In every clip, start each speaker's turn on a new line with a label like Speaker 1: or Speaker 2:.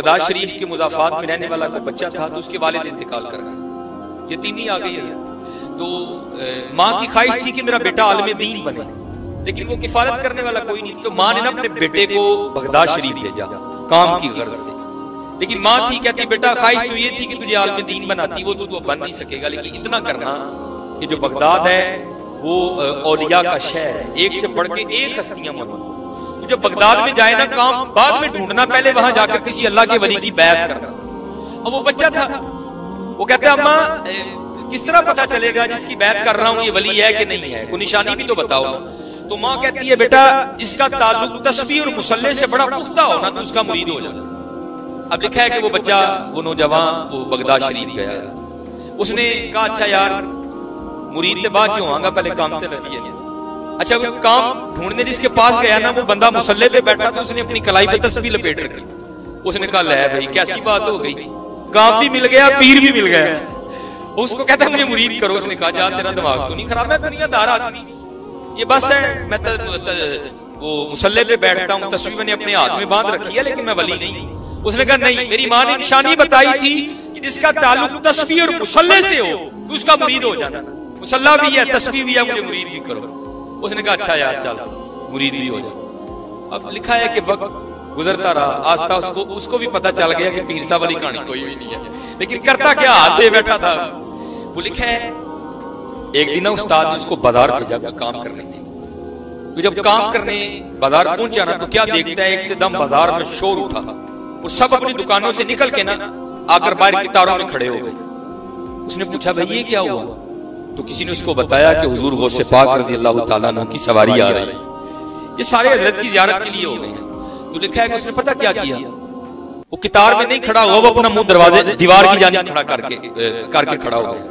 Speaker 1: Baghdad शरीफ के मुजाफात में रहने वाला कोई बच्चा था, तो उसके वालिद इंतकाल कर गए, यतीमी आ गई है। तो माँ की ख्वाहिश थी कि मेरा बेटा आलिम दीन बने, लेकिन वो किफायत करने वाला कोई नहीं, तो माँ ने ना अपने बेटे को बगदाद शरीफ भेजा काम की गर्ज से। लेकिन माँ थी, कहती बेटा ख्वाहिश तो ये थी कि तुझे आलिम दीन बनाती, वो तो बन नहीं सकेगा, लेकिन इतना करना कि जो बगदाद है वो औलिया का शहर है, एक से बढ़ के एक हस्तियां मौजूद। तो जब बगदाद में जाए ना काम बाद में ढूंढना, पहले वहां जाकर किसी अल्लाह के वली की बैत करना। अब वो बच्चा था, वो कहता है अम्मा किस तरह पता चलेगा जिसकी बैत कर रहा हूं ये वली है कि नहीं है, कोई निशानी भी तो बताओ ना। तो माँ कहती है बेटा जिसका ताल्लुक तस्बीह और मुसल्ले से बड़ा पुख्ता हो ना, तो उसका मुरीद हो जाना। अब लिखा है कि वो बच्चा, वो नौजवान वो बगदाद शरीफ गया, उसने कहा अच्छा यार मुरीद के बाद क्यों आऊंगा, पहले काम से लगी है। अच्छा वो काम ढूंढने जिसके पास गया ना, वो बंदा मुसल्ले पे बैठा, तो उसने अपनी कलाई पे तस्बीह लपेट रखी। उसने कहा ले भाई कैसी बात हो गई, काम भी मिल गया पीर भी मिल गया। उसको कहता है मुझे मुरीद करो। उसने कहा जा तेरा दिमाग तो नहीं खराब, मैं दुनियादार आदमी, ये बस है, मैं वो मुसल्ले पे बैठता हूँ, तस्बीह मैंने अपने हाथ में बांध रखी है, लेकिन मैं वली नहीं। उसने कहा नहीं, मेरी माँ ने निशानी बताई थी कि जिसका ताल्लुक तस्बीह और मुसल्ले से हो उसका मुरीद हो जाना, मुसल्ला भी है तस्बीह भी है, मुझे मुरीद भी करो। उसने कहा अच्छा यार चल मुरीद भी हो जाए। अब लिखा है कि वक्त गुजरता रहा, आस्था उसको भी पता चल गया कि पीर साहब वाली कहानी कोई भी नहीं है, लेकिन करता क्या हाथ दे बैठा था। वो लिखा है एक दिन उस्ताद ने उसको बाजार भेजा काम करने के। तो जब काम करने बाजार पहुंचा ना, तो क्या देखता है एक से दम बाजार में शोर उठा और सब अपनी दुकानों से निकल के ना आकर बाहर की तारों में खड़े हो गए। उसने पूछा भाई ये क्या हुआ, तो किसी ने उसको बताया कि हुजूर गौसे पाक रज़ी अल्लाह ताला अन्हु की सवारी आ रही, ये सारे हजरत की ज़ियारत के लिए हो गए हैं। तो लिखा है कि उसने पता क्या किया, वो कितार में नहीं खड़ा हुआ, वो अपना मुंह दरवाजे दीवार की जानिब खड़ा करके खड़ा हो गया।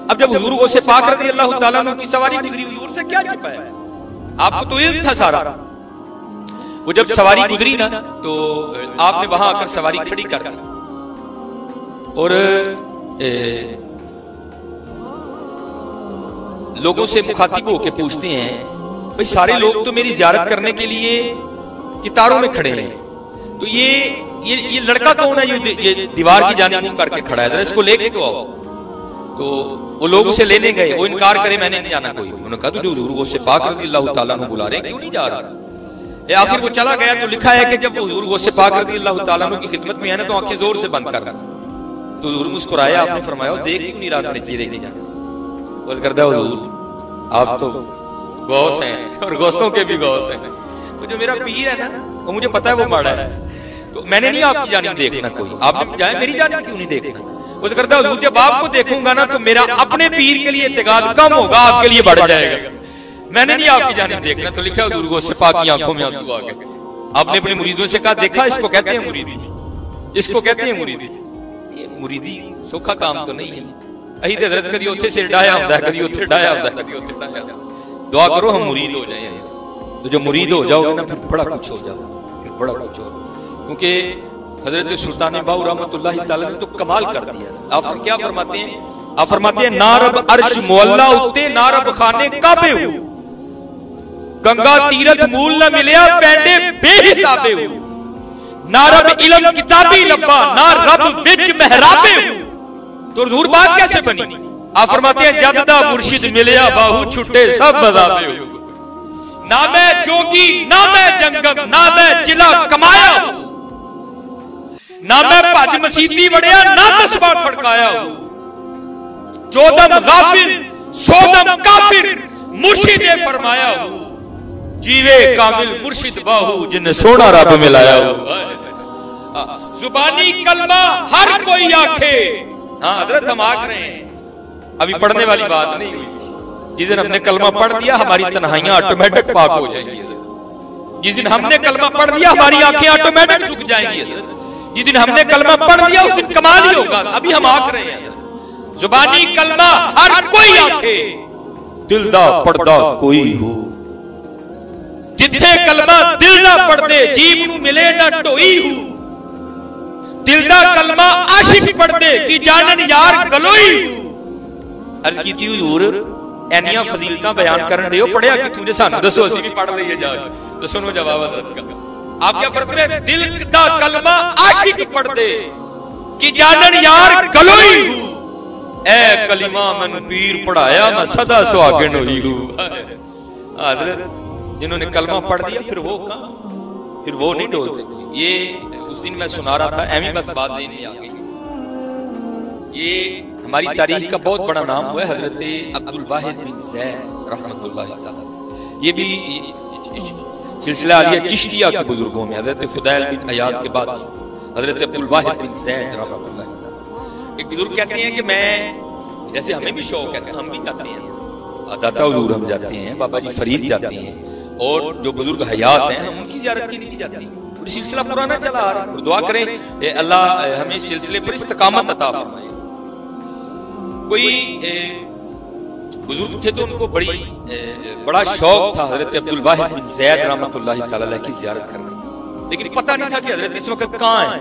Speaker 1: अब जब हुजूर गौसे पाक रज़ी अल्लाह ताला अन्हु की सवारी गुजरी, हुजूर से क्या छिपा है, आपको तो इल्म था सारा। वो जब सवारी गुजरी ना, तो आपने वहां आकर सवारी खड़ी कर दी और लोगों से मुखातिब होकर पूछते हैं भाई सारे लोग तो मेरी ज़ियारत करने के लिए कितारों में खड़े हैं, तो ये लड़का कौन है ये दीवार की जानिब मुंह करके खड़ा है, जरा इसको लेके तो आओ। तो वो लोग उसे लेने गए, वो इनकार करे मैंने नहीं जाना कोई। उन्होंने कहा तो हुजूर गौसे पाक रज़ी अल्लाह ताला अन्हु बुला रहे हैं, क्यों नहीं जा रहा। आखिर वो चला गया। तो लिखा है कि जब हुजूर गौसे पाक रज़ी अल्लाह ताला अन्हु की खिदमत में है ना, तो आंखें जोर से बंद कर, तो हुजूर मुस्कुराया, आपने फरमाया देख क्यों नहीं रहा मेरे चेहरे की जान। बस करदा हुजूर आप तो गौस हैं और गौसों के भी गौस हैं, वो जो मेरा पीर है ना वो मुझे पता है वो माड़ा है, तो मैंने नहीं आपकी जानिब देखना, कोई आप जाए मेरी जानिब क्यों नहीं देखना। वो तो करता हुजूर जब आपको देखूंगा ना तो मेरा अपने पीर के लिए इत्तेकाद कम होगा, आपके लिए बढ़ जाएगा, मैंने नहीं आपकी जानिब देखना। तो लिखा हुजूर गौसे पाक की आंखों में आंसू आ गए। आपने अपने मुरीदों से कहा देखा इसको कहते हैं मुरीदी, इसको कहते हैं मुरीदी। ये मुरीदी सौखा काम तो नहीं है। अही तो हजरत कदी उत्थे सिर डाया होता है, कदी उत्थे डाया होता है, कदी उत्थे डाया होता है। दुआ करो हम मुरीद हो जाए, तो जब मुरीद हो जाओगे ना फिर बड़ा कुछ हो जाओगे, फिर बड़ा कुछ हो। क्योंकि हजरत सुल्तान बाहू रहमतुल्लाह तआला ने तो कमाल कर दिया। आप क्या फरमाते हैं, आप फरमाते हैं ना रब अर्श मुअल्ला उत्ते ना रब खाने काबे हो, गंगा तीरथ मूल न मिलिया पैंडे बेहिसाबे हो, ना रब इल्म किताबी लब्बा ना रब विच महराबे हो। तो हुजूर बात कैसे बनी। आप फरमाते हैं जददा मुर्शिद मिलिया बाहू छुट्टे सब मज़ाबे हो, ना मैं जोगी ना मैं जंगम ना मैं जिला कमाया हूं, ना मैं भज मसीती वड़िया ना तस्बा खड़काया हूं, जोदम गाफिल सोदम काफिर मुर्शिदे फरमाया हूं, जीवे कामिल मुर्शिद बाहू जिन्हें सोना रब मिलाया हूं। जुबानी कलमा हर कोई आखे, हाँ हजरत हम आख रहे हैं, अभी पढ़ने वाली बात नहीं हुई। जिस दिन हमने कलमा पढ़ दिया हमारी तन्हाइयां ऑटोमेटिक पाक हो जाएंगी। जिस दिन हमने कलमा पढ़ दिया हमारी आंखें ऑटोमेटिक झुक जाएंगी। जिस दिन हमने कलमा पढ़ दिया उस दिन कमाल ही होगा। अभी हम आख रहे हैं जुबानी कलमा हर कोई आखे, दिल दा पढ़दा कोई हो, जिथे कलमा दिल दा पढ़दे जीव नूं मिले ना ढोई हो, दिल दा कलमा आशिक पढ़दे की जानन यार गलोई हो। अर्ज कीती हुजूर एनियां फजीलतां बयान करन दिओ, पढ़िया कि तुझे सानू दसो, असीं भी पढ़ लईए जा। दसो नो जवाब हजरत का। आप क्या फरमाते हैं, दिल दा कलमा आशिक पढ़ दे कि जानन यार गलोई हूं, ए कलिमा मन पीर पढ़ाया मैं सदा सुहागन हुई हूं। हजरत जिन्होंने कलमा पढ़ दिया फिर वो कहां, फिर वो नहीं डोलते। ये उस दिन मैं सुना रहा था, एवं बस बात ज़हन में आ गई। ये हमारी तारीख का बहुत बड़ा नाम हुआ है हजरत अब्दुल वाहिद बिन ज़ैद रहमतुल्लाह तआला। ये भी सिलसिला आलिया चिश्तिया के बुजुर्गों में हजरत फुदैल बिन अयाज के बाद हजरत अब्दुल वाहिद बिन ज़ैद रहमतुल्लाह तआला। एक बुजुर्ग कहते हैं कि मैं, जैसे हमें भी शौक है, हम भी जाते हैं, दाता हुजूर हम जाते हैं, बाबा जी फरीद जाते हैं, और जो बुजुर्ग हयात हैं हम उनकी ज़ियारत के लिए नहीं जाते। सिलसिला पुराना चला आ रहा है। दुआ करें अल्लाह हमें सिलसिले पर इस्तकामत अता फरमाए। कोई बुजुर्ग थे तो उनको बड़ा शौक था हजरत अब्दुल वाहिद बिन ज़ैद रहमतुल्लाह तआला अलैह की ज़ियारत करने, लेकिन पता नहीं था कि हजरत इस वक्त कहाँ है।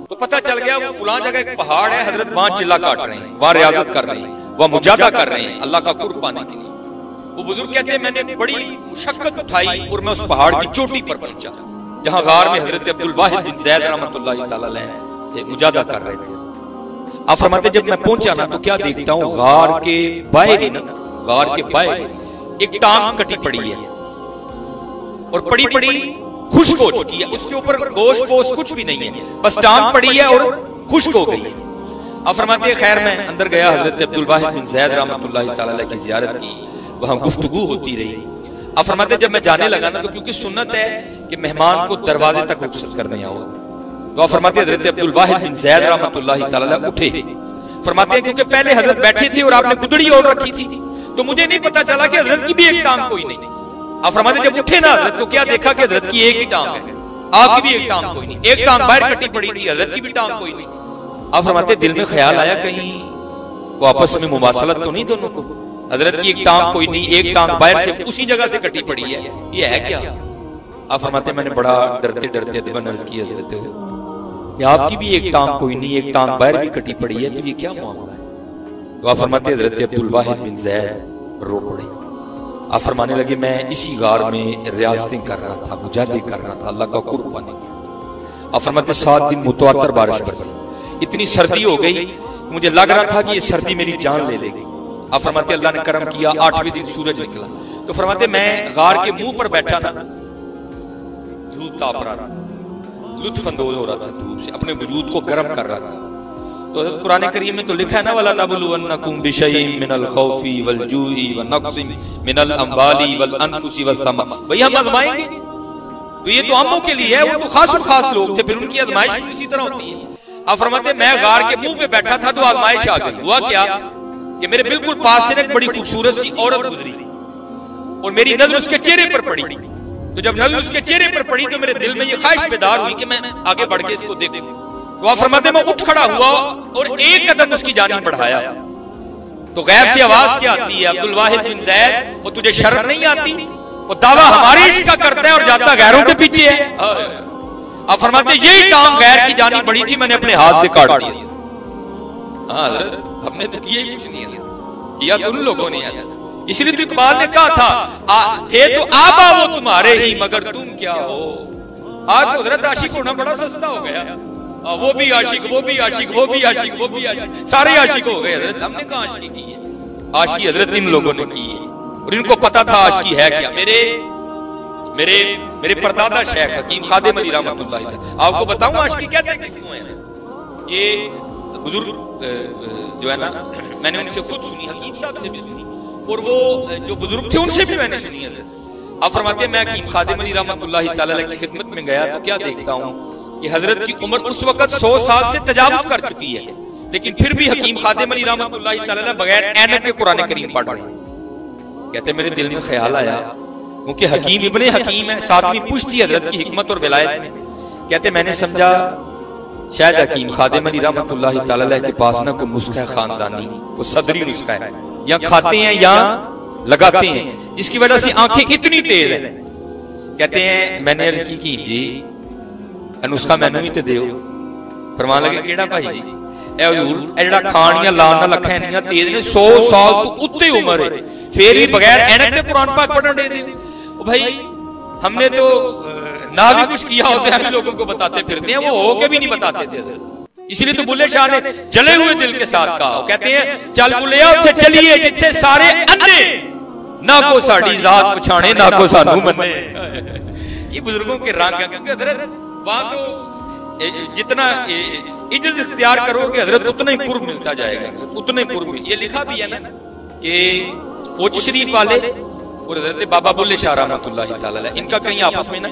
Speaker 1: तो पता चल गया वो फलां जगह एक पहाड़ है, हजरत वहां चिल्ला काट रहे हैं, वहां रियाजत कर रहे हैं, वहां मुजादा कर रहे हैं अल्लाह का कुर्ब पाने के लिए। वो बुजुर्ग कहते हैं मैंने बड़ी मुशक्कत उठाई और मैं उस पहाड़ की चोटी पर पहुंचा जहां गार में हजरत अब्दुल वाहिद बिन ज़ैद रहमतुल्लाह तआला अलैह मुजादा कर रहे थे। आप फरमाते जब मैं पहुंचा ना तो क्या देखता हूं, गार के बाहर ही ना, गार के बाहर एक टांग कटी पड़ी है और पड़ी पड़ी खुश्क हो चुकी है, उसके ऊपर गोश्त पोस्ट कुछ भी नहीं है, बस टांग पड़ी है और खुश्क हो गई है। आप फरमाते खैर मैं अंदर गया, हजरत अब्दुल वाहिद बिन ज़ैद रहमतुल्लाह तआला अलैह की ज़ियारत की, वहां गुफ्तगू होती रही। आप फरमाते जब मैं जाने लगा ना तो क्योंकि सुन्नत है कि मेहमान को दरवाजे तक रुखसत करने आओ, तो आप फरमाते हजरत अब्दुल वाहिद बिन ज़ैद रहमतुल्लाह तआला अलैह उठे। फरमाते हैं क्योंकि पहले हजरत बैठे थे और आपने गुदड़ी और रखी थी तो मुझे नहीं पता चला कि हजरत की भी एक टांग कोई नहीं। आप फरमाते जब उठे ना हजरत तो क्या देखा कि हजरत की एक ही टांग है, आपकी भी एक टांग कोई नहीं, एक टांग बाहर कटी पड़ी थी, हजरत की भी टांग कोई नहीं। आप फरमाते दिल में ख्याल आया कहीं वो आपस में मुमासलत तो नहीं दोनों को, हजरत की एक टांग कोई नहीं, एक टांग बाहर से उसी जगह से कटी पड़ी है, ये है क्या? आप फरमाते मैंने बड़ा डरते डरते अदबन अर्ज की हजरत आपकी भी एक टांग कोई नहीं, एक टांग बाहर भी कटी पड़ी है, तो ये क्या मामला है? तो आप फरमाते हजरत अब्दुल वाहिद बिन ज़ैद रो पड़े। आप फरमाने लगे मैं इसी गार में रियासतें कर रहा था, मुजादे कर रहा था अल्लाह का कुर्ब पाने के। आप फरमाते 7 दिन मुतवातर बारिश बरसी, इतनी सर्दी हो गई मुझे लग रहा था कि ये सर्दी मेरी जान ले लेगी। आप फरमाते अल्लाह ने करम किया, 8वें दिन सूरज निकला। तो फरमाते मैं गार के मुंह पर बैठा ना, धूप ताप रहा था, लुत्फ अंदोज हो रहा था धूप से, अपने वजूद को गर्म कर रहा था। तो कुरान करीम में तो लिखा है ना वला नबलुवन्नकुम बिशैइन मिनल खौफी वल जूई व नक्सिन मिनल अम्वाली वल अनफुसी वस्समा, भाई हम आजमाएंगे। तो ये तो आमों के लिए है, वो तो खास लोग थे, फिर उनकी आजमाइश भी इसी तरह होती है। आप फरमाते मैं गार के मुंह पे बैठा था तो आजमाइश आ गई। हुआ क्या कि मेरे बिल्कुल पास से एक बड़ी खूबसूरत सी औरत गुजरी और मेरी नजर उसके चेहरे पर पड़ी। तो जब नजर उसके चेहरे पर पड़ी तो मेरे दिल में ये ख्वाहिश बेदार हुई कि मैं आगे बढ़ के इसको देखूं। तो आप फरमाते मैं उठ खड़ा हुआ और एक कदम उसकी जानिब बढ़ाया तो गैब से आवाज क्या आती है, अब्दुल वाहिद बिन ज़ैद वो तुझे शर्म नहीं आती? वो दावा हमारे इश्क का करता है और जाता गैरों के पीछे है। आप फरमाते यही टांग गैर की जानिब बढ़ी थी, मैंने अपने हाथ से काट दिया। हमने तो किया ही कुछ नहीं है, किया तो उन लोगों ने। इसलिए तो इकबाल ने कहा था थे तो आबा वो तुम्हारे ही मगर तुम क्या हो। आज तो हजरत आशिक होना बड़ा सस्ता हो गया, वो भी आशिक, वो भी आशिक, वो भी आशिक, वो भी आशिक, सारे आशिक हो गए। हजरत हमने कहा आशिकी की है, आशिकी हजरत इन लोगों ने की है और इनको पता था आशिकी है क्या। मेरे परदादा शेख हकीम खादिम अली रहमतुल्लाह अलैह, आपको बताऊं आशिकी कहते हैं किसको है? ये बुजुर्ग जो है ना, मैंने उनसे खुद सुनी, हकीम साहब से भी सुनी और वो जो बुजुर्ग थे उनसे भी मैंने सुनी है। आप फरमाते हैं मैं हकीम खादिम अली रहमतुल्लाह तआला अलैह की खिदमत में गया तो क्या देखता हूँ कि हजरत की उम्र उस वक्त 100 साल से तजावुज कर चुकी है, लेकिन फिर भी हकीम खादिम अली रहमतुल्लाह तआला अलैह बगैर ऐनक के कुरान करीम पढ़ रहे हैं। कहते मेरे दिल में ख्याल आया, क्योंकि हकीम इब्ने हकीम है, 7वीं पुश्ती हजरत की हिकमत और विलायत में। कहते मैंने समझा शायद हकीम खादिम अली रहमतुल्लाह तआला अलैह के पास ना कोई नुस्खा है खानदानी, वो सदरी नुस्खा है, या खाते हैं या लगाते हैं, जिसकी वजह से आंखें इतनी तेज है। कहते हैं मैंने अर्ज की जी नुस्खा मैनू भी तो दो। फरमान लगे केड़ा भाई जी? ए हुजूर ए जेड़ा खानियां लाना लखा इन्नियां तेज ने, 100 साल तो उत्ते उम्र है, फिर भी बगैर ऐनक के कुरान पाक पढ़न दे दे। ओ भाई हमने तो ना भी कुछ किया होता है, हम लोगों को बताते फिरते हैं, वो होके भी नहीं बताते थे। इसलिए तो बुल्ले शाह ने जले हुए दिल के साथ कहा, कहते हैं चल बुल्लिया उसे चलिए जिथे सारे अन्ने, ना को साड़ी जात पछाणे ना को सानू मन्ने। ये बुजुर्गों के रंग है, क्योंकि हजरत वहां तो जितना इज्जत इख्तियार करोगे हजरत उतना ही कुर्ब मिलता जाएगा, उतने कुर्ब। ये लिखा भी है ना कि उच्च शरीफ वाले और हजरत बाबा बुल्ले शाह रहमतुल्लाह तआला अलैह, इनका कहीं आपस में ना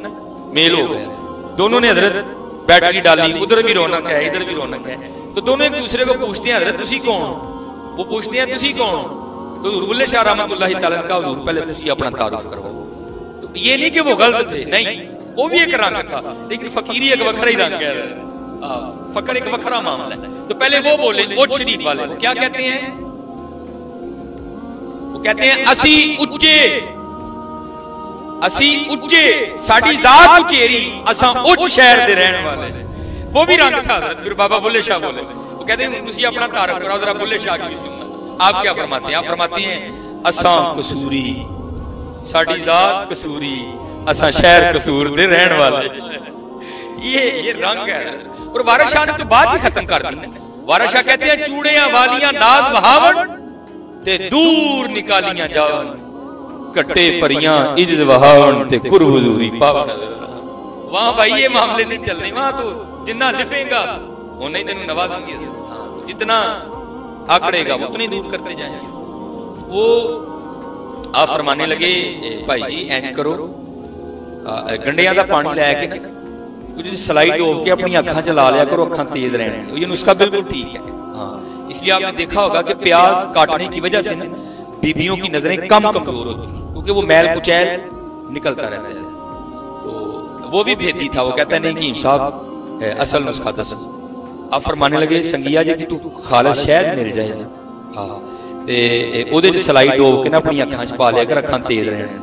Speaker 1: मेल हो गया। दोनों ने हजरत बैटरी डाली, उधर भी रौनक है इधर भी रौनक है, तो दोनों एक दूसरे को पूछते हैं हजरत तुसी कौन, वो पूछते हैं तुसी कौन, तो बुल्ले शाह रहमतुल्लाह तआला का हुजूर पहले तुसी अपना तारुफ करवाओ। तो ये नहीं कि वो गलत थे, नहीं, वो भी एक रंग था, लेकिन फकीरी एक वखरा ही रंग है, फकर एक वखरा मामला है। तो पहले वो बोले उच्च शरीफ वाले, वो क्या कहते हैं, वो कहते हैं असी उच्चे साडी जात उचेरी असा उच्च शहर दे रहने वाले। वो भी रंग था हजरत। फिर बाबा बुल्ले शाह बोले, वो कहते हैं तुसी अपना तारुफ कराओ, जरा बुल्ले शाह की भी सुनना। आप क्या फरमाते हैं? आप फरमाते हैं असा कसूरी साडी जात कसूरी असा शहर कसूर दे रहने वाले। ये रंग है। और वारिस शाह ने तो बात ही खत्म कर दी। वारिस शाह कहते हैं चूड़ियां वालियां नाज वहावन ते दूर निकालियां जावन, कट्टे परियां इज्जत वहावन ते कुर हुजूरी पावन। वहां भाई ये मामले नहीं चलने, वहां तो जितना लिफेगा उन्हें तेन नवाजेंगे, जितना आकड़ेगा उतनी दूर करते जाएंगे। वो आप फरमाने लगे भाई जी इंज करो, गंडियां का पानी लैके ना सलाई डोब के अपनी अखां च ला लिया करो, अखां तेज रहने। ये नुस्खा बिल्कुल ठीक है। हाँ, इसलिए आपने देखा होगा कि प्याज काटने की वजह से ना बीबियों की नजरें कम कमजोर होती हैं, क्योंकि वो मैल कुचैल निकलता रहता है। तो वो भी भेदी था, वो कहता है नहीं कि साहब असल नुस्खा दस। आप फरमाने लगे संगिया जी कि तू खालिस शहद मिल जाए ना, हाँ, ते ओदे च सलाई डोब के ना अपनी अखां च पा लिया कर, अखां तेज रहने।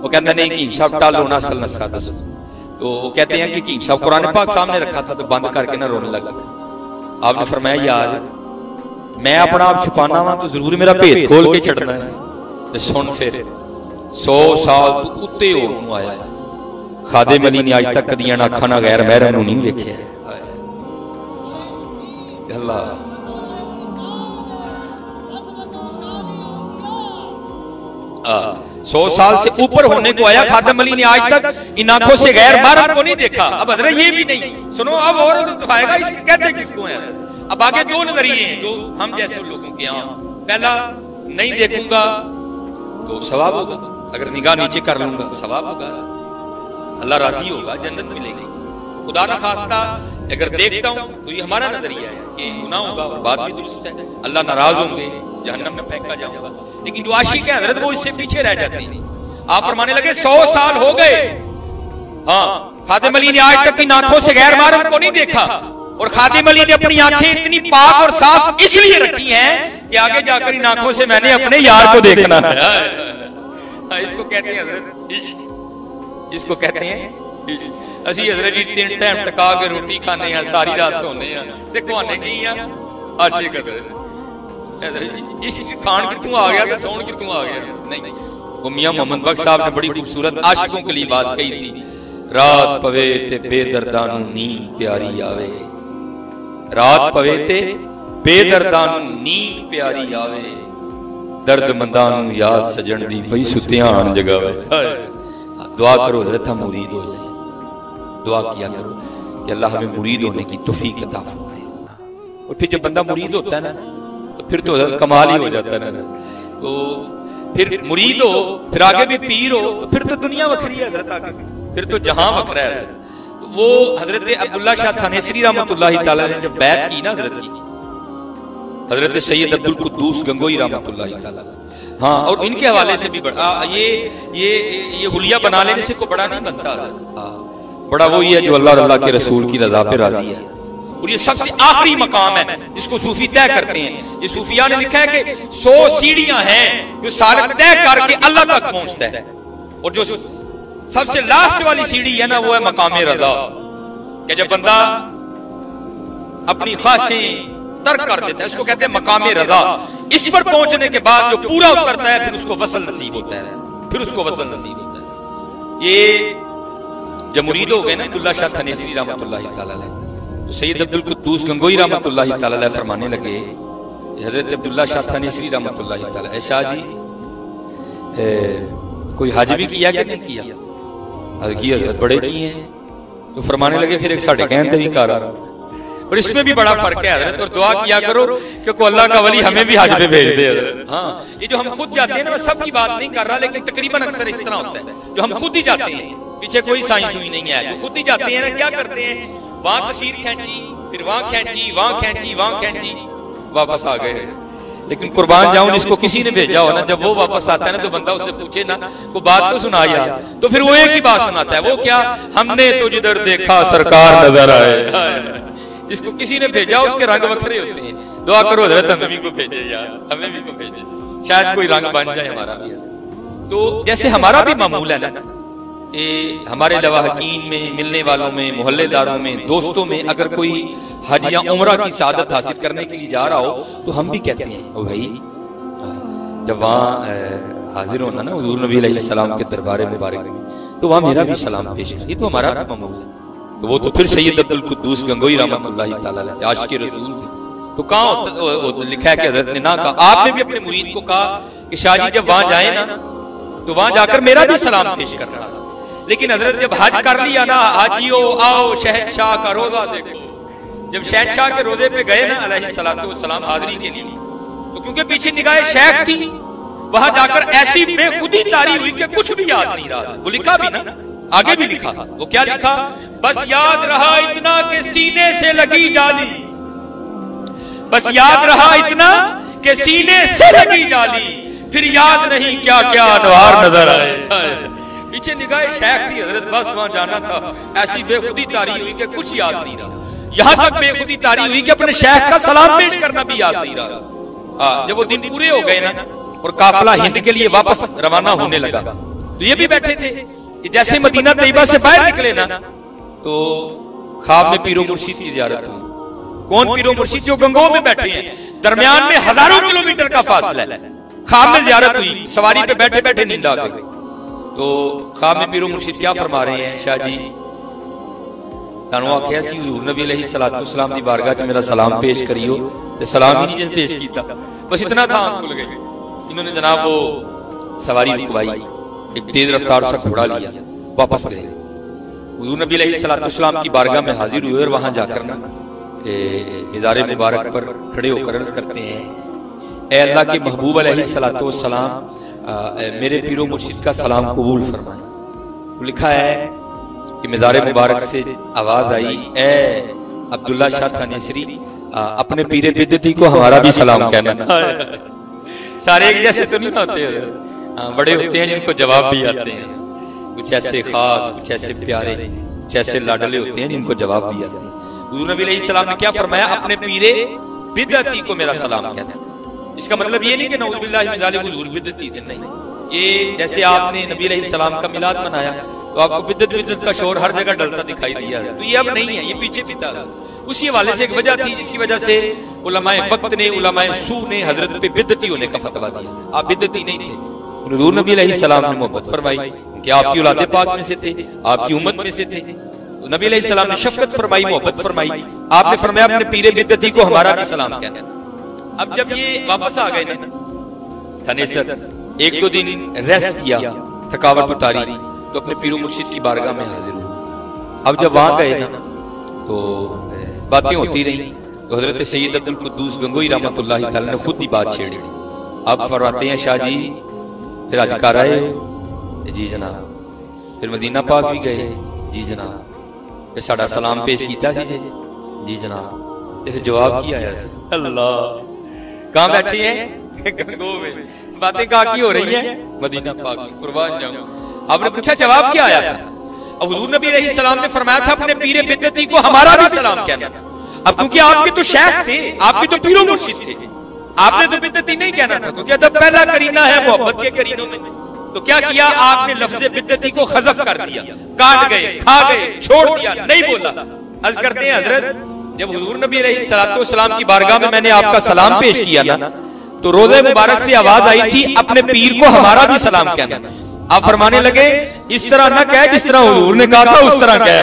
Speaker 1: वो कहता नहीं कि साहब टालो ना असल नुस्खा दस। तो वो कहते हैं कि साहब कुरान पाक सामने रखा था तो बंद करके ना रोने लगा। आपने फरमाया यार मैं अपना आप छुपाना वा तो जरूर मेरा भेद खोल के छड़ना है। तो सुन फिर 100 साल तू उत्ते हो आया, खादिम अली ने आज तक कदियां अखां ना गैर महरम नूं नहीं वेखिया। अल्लाह 100 साल से ऊपर होने को आया, खादिम अली ने आज तक इन आंखों से गैर महरम को नहीं देखा। अब हजरत ये भी नहीं सुनो, अब और दिखाएगा इसको कहते किसको है। अब आगे दो नजरिए हैं जो हम जैसे लोगों के यहाँ। पहला, नहीं देखूंगा तो सवाब होगा, अगर निगाह नीचे कर लूंगा सवाब होगा, अल्लाह राजी होगा, जन्नत मिलेगी। खुदा न खास्ता अगर देखता हूं तो ये हमारा नजरिया है कि गुनाह होगा, बात भी दुरुस्त है, अल्लाह नाराज होंगे, जहन्नम में फेंका जाऊंगा। लेकिन जो आशिक है हजरत वो इससे पीछे रह जाते हैं। आप फरमाने लगे 100 साल हो गए, हाँ, खादिम अली ने आज तक इन आंखों से गैर महरम को नहीं देखा। और खादिम अली ने अपनी आंखें इतनी पाक और साफ इसलिए रखी हैं कि आगे जाकर इन आंखों से मैंने अपने यार को देखना है। इसको कहते हैं हजरत इश्क, इसको कहते हैं इश्क। असी हजरत जी 3 टाइम टका के रोटी खाने हैं, सारी रात सोने हैं, देखो आने की आशिक हजरत इश्क खान कितों आ गया तो सोन कितों आ गया। नहीं, वो मियां मोहम्मद बख्श साहब ने बड़ी खूबसूरत आशिकों के लिए बात कही थी, रात पवे ते बेदर्दा नूं नींद प्यारी आवे, रात पवे ते बेदर्दा नूं नींद प्यारी आवे, दर्दमंदां नूं याद सजण दी पई सुत्तियां आण जगावे। दुआ करो हजरत हम मुरीद हो जाए, दुआ किया करो कि अल्लाह हमें मुरीद होने की तौफीक अता फरमाए। और फिर जब बंदा मुरीद होता है ना तो फिर तो कमाल ही हो जाता है ना। तो फिर मुरीद हो, फिर आगे भी पीर हो, तो फिर तो दुनिया वखरी है हजरत, आगे फिर तो जहां वखरा है। तो वो हजरत अब्दुल्ला शाह थानेसरी रहमतुल्लाह तआला ने जब बैत की ना हजरत की, हजरत सैयद अब्दुल कुद्दूस गंगोई रहमतुल्लाह तआला, हाँ, और इनके हवाले से भी बड़ा ये हुलिया बना लेने से कोई बड़ा नहीं बनता। बड़ा वही है जो अल्लाह और अल्लाह के रसूल की रजा पे राजी है। और ये सबसे आखिरी मकाम है जिसको सूफी तय करते हैं। ये सूफिया ने लिखा है कि 100 सीढ़ियां हैं जो सालक तय करके अल्लाह तक पहुंचता है, और जो सबसे लास्ट वाली सीढ़ी है ना वो है मकामे रजा, कि जब बंदा अपनी ख्वाहिशें तर्क कर देता है उसको कहते हैं मकामे रजा। इस पर पहुंचने के बाद जो पूरा उतरता है फिर उसको वसल नसीब होता है, फिर उसको वसल नसीब होता है। ये जब मुरीद हो गए ना अब्दुल्ला शाह थानेसरी रहमतुल्लाह तआला अलैह, तो सैयद अब्दुल कुद्दूस गंगोई रहमतुल्लाह तआला अलैह फरमाने लगे, हजरत अब्दुल्ला शाह थानेसरी रहमतुल्लाह तआला अलैह, शाह जी कोई हज भी किया कि नहीं किया? हज की हजरत बड़े किए हैं। तो फरमाने लगे फिर एक साढ़े कहते भी कर, और इसमें भी बड़ा फर्क है हजरत, और दुआ किया करो क्योंकि अल्लाह का वली हमें भी हज पे भेज दे हजरत। हाँ, ये जो हम खुद जाते हैं ना, मैं सबकी बात नहीं कर रहा, लेकिन तकरीबन अक्सर इस तरह होता है, जो हम खुद ही जाते हैं, पीछे कोई साइंस हुई नहीं है, जो खुद ही जाते हैं ना, क्या करते हैं, वहां तस्वीर खींची, फिर वहां खींची, वहां खींची, वहां खींची, वापस आ गए। लेकिन कुर्बान जाऊं जिसको किसी ने भेजा हो ना, जब वो वापस आता है ना, तो बंदा उससे पूछे ना, वो बात तो सुना यार, तो फिर वो एक ही बात सुनाता है, वो क्या, हमने तो जिधर देखा सरकार नजर आए। जिसको किसी ने भेजा उसके रंग वखरे होते हैं। दुआ करो हजरत हमें भी को भेजे यार, हमें भी को भेजे, शायद कोई रंग बन जाए हमारा भी। तो जैसे हमारा भी मामूल है ना, हमारे लवाहकीन में, मिलने वालों में, मोहल्लेदारों में, दोस्तों में अगर कोई हज या उम्रा की सादत हासिल करने के लिए जा रहा हो, तो हम भी कहते हैं ओ भाई, जब वहाँ हाजिर होना ना हुजूर नबी अलैहिस्सलाम के दरबार मुबारक में, तो वहाँ मेरा भी सलाम पेश कर, ये तो हमारा भी मामूल है। तो वो तो फिर सैयद अब्दुल कुद्दूस गंगोई रहमतुल्लाह तआला अलैह आशिक़ रसूल थे। तो कहाँ लिखा है कि हजरत ने ना कहा, आपने भी अपने मुरीद को कहा कि शाह जी जब वहां जाए ना, तो वहां जाकर मेरा भी सलाम पेश करना। लेकिन हजरत जब हज कर लिया ना, हाजियो आओ शहंशाह का रोजा देखो, जब शहंशाह के रोजे पे गए ना अलैहिस्सलातु वस्सलाम हाजिरी के लिए, तो क्योंकि पीछे निगाह शेख थी, वहां जाकर ऐसी बेखुदी तारी हुई कि कुछ भी याद नहीं रहा। वो लिखा भी ना, आगे भी लिखा, वो क्या लिखा, बस याद रहा इतना कि सीने से लगी जाली, बस याद रहा इतना कि सीने से लगी जाली, फिर याद नहीं क्या क्या अनवार नजर आए। पीछे निगाह शेख थी हजरत, बस वहां जाना था, ऐसी बेखुदी तारी हुई कि कुछ याद नहीं रहा। यहां तक बेखुदी तारी हुई कि अपने शेख का सलाम पेश करना भी याद नहीं रहा। जब वो दिन पूरे हो गए ना, और काफिला हिंद के लिए वापस रवाना होने लगा, तो ये भी बैठे थे। जैसे मदीना तैयबा से बाहर निकले ना, तो ख्वाब में पीरो मुर्शिद की ज़ियारत हुई। कौन पीरो मुर्शिद? जो गंगोह में बैठे हैं, दरमियान में हजारों किलोमीटर का फासला है। ख्वाब में ज़ियारत हुई, सवारी पे बैठे बैठे नींद आ गई। तो ख्वाब में पीरो मुर्शिद क्या फरमा रहे हैं, शाह जी तानू आख्या सी हुजूर नबी अलैहिस्सलातु वस्सलाम दी बारगाह च मेरा सलाम पेश करियो, ते सलाम ही नहीं पेश किया, बस इतना था, आंख खुल गई। इन्होंने जनाब वो सवारी रुकवाई, एक तेज रफ्तार सा घोड़ा लिया, वापस गए। हुजूर नबी अलैहिस्सलातु वस्सलाम की बारगाह में हाजिर हुए, और वहां जाकर ना मिज़ार मुबारक पर खड़े होकर अर्ज करते हैं, ए अल्लाह के महबूब अलैहिस्सलातु वस्सलाम, मेरे पीरो मुर्शिद का सलाम कबूल फरमाए। तो लिखा है कि मिज़ार मुबारक से आवाज आई, ए अब्दुल्ला शाह थानेसरी, अपने पीरे बिदती को हमारा भी सलाम कहना। सारे एक जैसे तो नहीं होते, बड़े होते हैं जिनको जवाब भी आते हैं, कुछ ऐसे खास, कुछ ऐसे प्यारे, कुछ ऐसे लाडले होते हैं जिनको जवाब भी आते हैं। हुजूर नबी अलैहिस्सलाम ने क्या फरमाया, अपने पीरे बिदती को मेरा सलाम कहना। इसका मतलब ये नहीं कि नऊज़ बिल्लाहि मिन ज़ालिक हुजूर बिदती थे, नहीं। ये जैसे आपने नबी अलैहिस्सलाम का मिलाद मनाया, तो आपको बिदत का शोर हर जगह डलता दिखाई दिया, तो ये अब नहीं है, ये पीछे पीता था। उसी हवाले से एक वजह थी जिसकी वजह से उलमाए वक्त ने, उलमाए सू ने हजरत पे बिदती होने का फतवा दिया। आप बिदती नहीं थे, हुजूर नबी अलैहिस्सलाम ने मोहब्बत फरमाई कि आपकी औलादे पाक में से थे, आपकी उम्मत में से थे। तो नबी अलैहिस्सलाम ने शफकत फरमाई, मोहब्बत फरमाई, आपने फरमाया अपने पीरे बिदती को हमारा भी सलाम कहना। अब जब ये वापस आ गए ना थानेसर, एक दो दिन रेस्ट किया, थकावट उतारी, तो अपने पीरो मुर्शिद की बारगाह में हाजिर हुए। अब जब वहां गए ना, तो बातें होती रही, तो हजरत सैयद अब्दुल कुद्दूस गंगोई रहमतुल्लाह तआला ने खुद ही बात छेड़ी। अब फरमाते हैं, शाह जी फिर आज कर आए? जी जनाब। फिर मदीना पाक भी गए? जी जनाब। फिर साडा सलाम पेश किया जी जनाब। फिर जवाब की आया? अल्लाह। कहाँ बैठे हैं? गंगोह में। बातें कहाँ की हो रही है? मदीना पाक में। कुर्बान जाऊं। आपने पूछा जवाब क्या आया था? अब हुजूर नबी अलैहिस्सलाम ने फरमाया था अपने पीरे बिदती को हमारा भी सलाम कहना। अब क्योंकि आप भी तो शेख थे, आप भी तो पीरो मुर्शिद थे, आपने तो बिदती नहीं कहना था, क्योंकि अदब पहला करीना है मोहब्बत के करीनों में। तो क्या किया आपने? लफ्ज़ बिदती को खज़फ कर दिया, काट गए, खा गए, छोड़ दिया, नहीं बोला। अर्ज करते हैं हजरत, जब हुजूर नबी अलैहिस्सलातु वस्सलाम की बारगाह में मैंने आपका सलाम पेश किया ना, तो रोज़े मुबारक से आवाज आई थी, अपने पीर को हमारा भी सलाम कहना। आप फरमाने लगे इस तरह ना कह जिस तरह हुजूर ने कहा था उस तरह कह।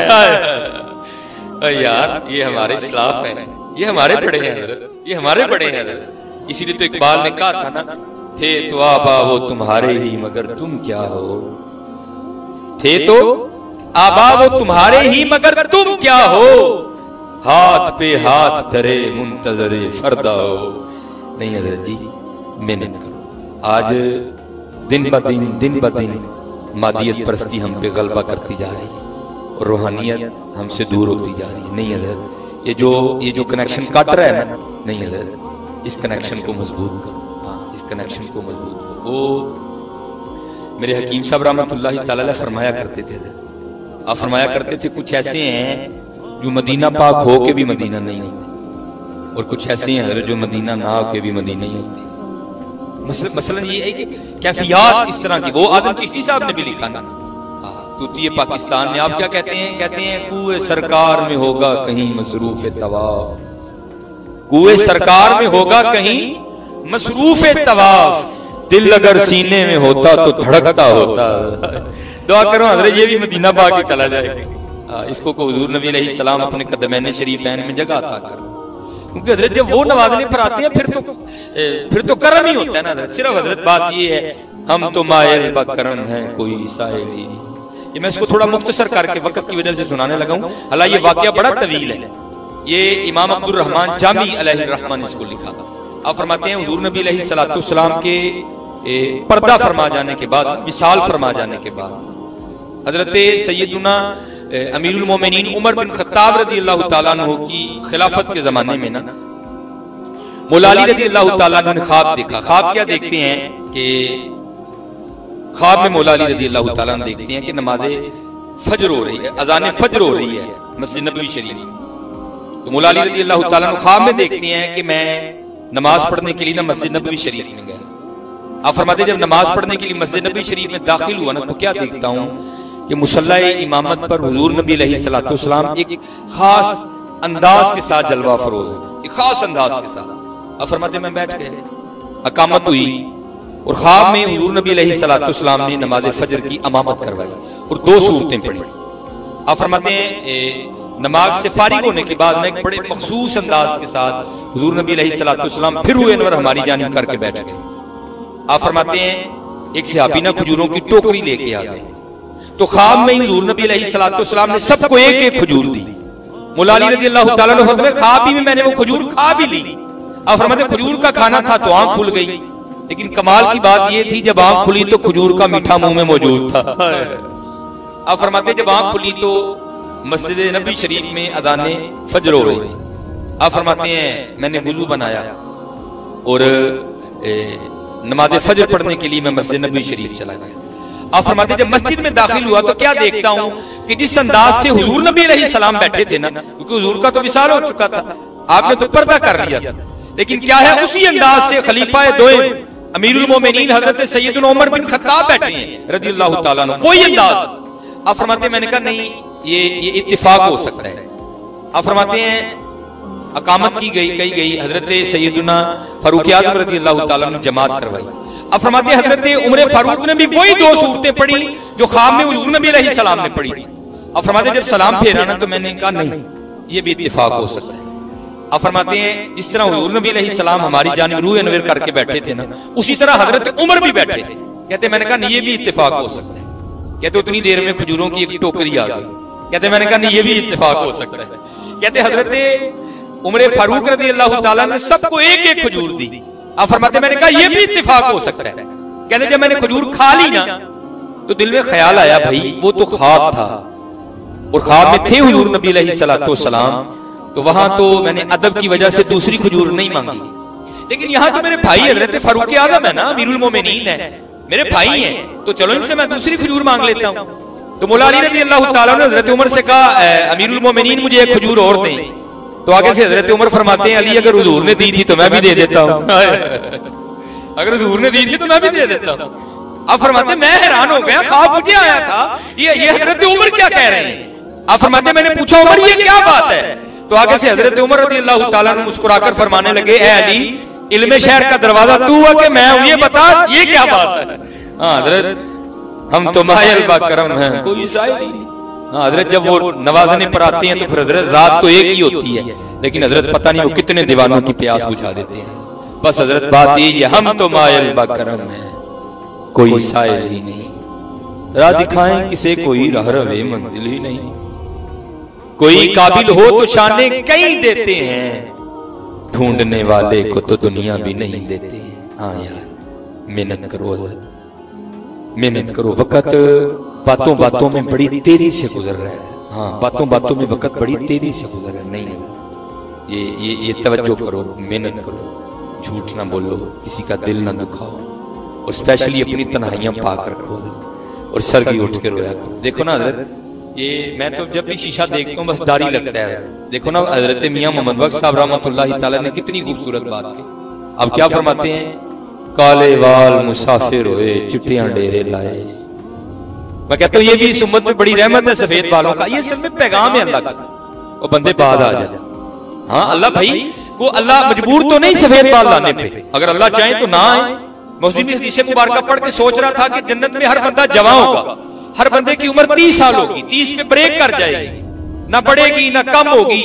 Speaker 1: यार ये हमारे इस्लाफ है, ये हमारे बड़े हैं हज़रत, ये हमारे बड़े हैं हज़रत। इसीलिए तो इकबाल ने कहा था ना, थे तो आबा वो तुम्हारे ही मगर तुम क्या हो, थे तो आबा वो तुम्हारे ही मगर तुम क्या हो, हाथ पे हाथ धरे मुंतजरे फरदा हो। नहीं हज़रत जी मेहनत करो। आज दिन ब दिन मादियत परस्ती हम पे गलबा करती जा रही है और रूहानियत हमसे दूर होती जा रही है। नहीं हज़रत ये जो कनेक्शन कट रहा है ना, नहीं हज़रत इस कनेक्शन को मजबूत करो। हाँ इस कनेक्शन को मजबूत करो। वो मेरे हकीम साहब रहमतुल्लाहि तआला अलैह फरमाया करते थे, आप फरमाया करते थे कुछ ऐसे हैं जो मदीना पाक हो के भी मदीना नहीं होते और कुछ ऐसे हैं हज़रत जो मदीना ना हो के भी मदीना नहीं होते। मसलन ये है कि कैफियत इस तरह की, वो आदम चिश्ती साहब ने भी लिखा ना तूती पाकिस्तान में, आप क्या कहते हैं, कहते हैं कुए सरकार में होगा कहीं मसरूफ तवाफ, कुए सरकार में होगा कहीं मसरूफ तवाफ, दिल अगर सीने में होता तो धड़कता होता। दुआ करो हज़रत ये भी मदीना पाक ही चला जाएगा। इसको को हुजूर नबी अलैहिस्सलाम अपने कदमैन शरीफैन में जगह अता कर, क्योंकि हज़रत जब वो नवाजने पर आते हैं फिर तो करम ही होता है ना हज़रत। सिर्फ हज़रत बात ये है हम तो मायल बकरम हैं कोई साइल ही नहीं। ये मैं इसको थोड़ा मुख्तसर करके वक्त की वजह से सुनाने लगा हूँ, हालांकि ये वाकया बड़ा तवील है। ये इमाम अब्दुर रहमान जामी अलैहिर्रहमान ने इसको लिखा। आप फरमाते हैं हुजूर नबी अलैहिस्सलाम के पर्दा फरमा जाने के बाद, विसाल फरमा जाने के बाद, हजरत सैयदुना अमीरुल मोमिनीन उमर बिन खत्ताब रदी अल्लाह तआला अन्हु की खिलाफत के जमाने में ना मौला अली रदी अल्लाह तआला अन्हु ने ख्वाब देखा। ख्वाब क्या देखते हैं कि ख्वाब में मौला अली रदी अल्लाह तआला अन्हु देखते हैं कि नमाज़े फजर हो रही है, अज़ान फजर हो रही है मस्जिद नबवी शरीफ। तो मौला अली रदी अल्लाह तआला अन्हु ख्वाब में देखते हैं कि मैं नमाज पढ़ने के लिए ना मस्जिद नबवी शरीफ में गया। आप फरमाते जब नमाज पढ़ने के लिए मस्जिद नबवी शरीफ में दाखिल हुआ ना, तो क्या देखता हूँ कि मुसल्ला इमामत पर हुजूर नबी अलैहिस्सलाम एक खास अंदाज के साथ जलवा फरोज है, एक खास अंदाज के साथ। आप फरमाते मैं बैठ गया, अकामत हुई और ख्वाब में हुजूर नबी अलैहिस्सलाम ने नमाज फजर की इमामत करवाई और 2 सूरतें पढ़ी। आप फरमाते हैं नमाज से फारिग होने के बाद एक बड़े मखसूस अंदाज के साथ हुजूर नबी अलैहिस्सलाम फिर हुए अनवर हमारी जानिब करके बैठ गए। आप फरमाते हैं एक सहाबी ना खजूरों की टोकरी लेके आ गए, तो ख्वाब में ही हुजूर नबी अलैहिस्सलाम ने सबको एक एक खजूर दी। मौला अली रज़ी अल्लाह तआला अन्हु फरमाते हैं ख्वाब में मैंने वो खजूर खा भी ली। आप फरमाते हैं खजूर का खाना था तो आंख खुल गई, लेकिन कमाल की बात ये थी जब आंख खुली तो खजूर का मीठा मुंह में मौजूद था। आप फरमाते जब आंख खुली तो मस्जिद नबी शरीफ में अज़ाने फजर हो रही थी। आप फरमाते हैं मैंने वुज़ू बनाया और नमाज फजर पढ़ने के लिए मैं मस्जिद नबी शरीफ चला गया। आप फरमाते जब मस्जिद में दाखिल हुआ तो क्या देखता हूँ कि जिस अंदाज से हुजूर नबी अलैहिस्सलाम बैठे थे ना, क्योंकि हुजूर का तो विसाल हो चुका था, आपने तो पर्दा कर लिया था, लेकिन क्या है उसी अंदाज से खलीफा दोए अमीरुल मोमिनीन हजरत सैयदुना उमर बिन खत्ताब बैठे हैं रज़ी अल्लाह तआला अन्हु, वही अंदाज। आप फरमाते मैंने कहा नहीं ये इत्तिफाक हो सकता है। आप फरमाते हैं अकामत की गई हजरत सैयदुना फारूक आज़म रज़ी अल्लाह तआला अन्हु ने जमात करवाई। अब फरमाते हजरत उमर फारूक ने भी वही 2 सूरतें पढ़ी जो ख्वाब में हुजूर नबी अलैहिस्सलाम ने पढ़ी थी। अब फरमाते जब सलाम फेरा ना तो मैंने कहा नहीं ये भी इत्तिफाक हो सकता है। अब फरमाते हैं जिस तरह हुजूर नबी अलैहिस्सलाम हमारी जानिब रूह अनवर करके बैठे थे ना, उसी तरह हजरत उमर भी बैठे थे। कहते मैंने कहा नहीं ये भी इत्तिफाक हो सकता है। कहते उतनी देर में खजूरों की एक टोकरी आ गई। कहते मैंने कहा नहीं ये भी इत्तिफाक हो सकता है। कहते हजरत उमर फारूक रज़ी अल्लाह तआला ने सबको एक एक खजूर दी। आप फरमाते मैंने कहा यह भी इत्तिफाक हो सकता है। कहते जब मैंने खजूर खा ली ना तो दिल में ख्याल आया भाई वो तो ख्वाब था और ख्वाब में थे हुजूर नबी अलैहिस्सलाम, तो वहां तो मैंने अदब की वजह से दूसरी खजूर नहीं मांगी, लेकिन यहाँ तो मेरे भाई हजरत फारूक आज़म है ना, अमीरुल मोमिनीन है, मेरे भाई हैं, तो चलो इनसे मैं दूसरी खजूर मांग लेता हूँ। तो मौला अली रज़ी अल्लाह तआला ने हजरत उमर से कहा अमीरुल मोमिनीन मुझे एक खजूर और दें। तो आगे से हजरत उमर फरमाते हैं अली अगर हुजूर ने दी थी तो मैं भी दे देता हूँ, अगर हुजूर ने दी थी तो मैं भी दे देता हूँ। आप फरमाते मैं हैरान हो गया, ख्वाब मुझे आया था, ये हजरत उमर क्या कह रहे हैं। आप फरमाते मैंने पूछा उमर ये क्या बात है। तो आगे से हजरत उमर रज़ी अल्लाह तआला अन्हु मुस्कुराकर फरमाने लगे ए अली इल्मे शहर का दरवाजा तू हुआ कि मैं हूं, ये बता ये क्या बात है। हाँ हजरत हम तो मायल बा करम हैं, कोई साहिल ही नहीं। हाँ, हजरत जब वो नवाजने पर आते हैं तो फिर हजरत रात तो एक ही होती है, लेकिन हजरत पता नहीं वो कितने दीवानों की प्यास बुझा देते हैं। बस हजरत बात यही है, हम तो मायल बा करम हैं, कोई साहिल ही नहीं। राह दिखाएं किसे, कोई रहरवे मंजिल ही नहीं। कोई काबिल हो तो शाने कई देते हैं, ढूंढने वाले को तो दुनिया भी नहीं देते हैं। हाँ यार, मेहनत करो हजरत, मेहनत करो। वक्त बातों बातों में बड़ी तेजी से गुजर रहा है। हाँ, बातों बातों में वक्त बड़ी तेजी से गुजर रहा है। नहीं, ये तवज्जो करो, मेहनत करो, झूठ ना बोलो, किसी का दिल ना दुखाओ, और स्पेशली अपनी तन्हाइयां पाक रखो और सर की उठ के रोया करो। देखो ना हजरत, ये मैं तो जब भी शीशा देखता हूँ बस दाढ़ी लगता है। देखो ना हजरत मियां मोहम्मद बख्श साहब रहमतुल्लाह ताला ने कितनी खूबसूरत बात की। अब क्या फरमाते हैं, काले वाल मुसाफिर हुए, चिट्टियां डेरे लाए। मैं कहता हूँ ये भी इस उम्मत में बड़ी रहमत है सफेद बालों का। ये सब में पैगाम है अल्लाह का, और बंदे बाद आ जाए। हाँ, अल्लाह भाई को अल्लाह मजबूर तो नहीं सफेद बाल लाने पे, अगर अल्लाह चाहे तो ना आए। मुस्लिम हदीस मुबारका पढ़ के सोच रहा था कि जन्नत में हर बंदा जवान होगा, हर बंदे की उम्र 30 साल होगी, 30 पे ब्रेक कर जाएगी, ना बढ़ेगी ना कम होगी,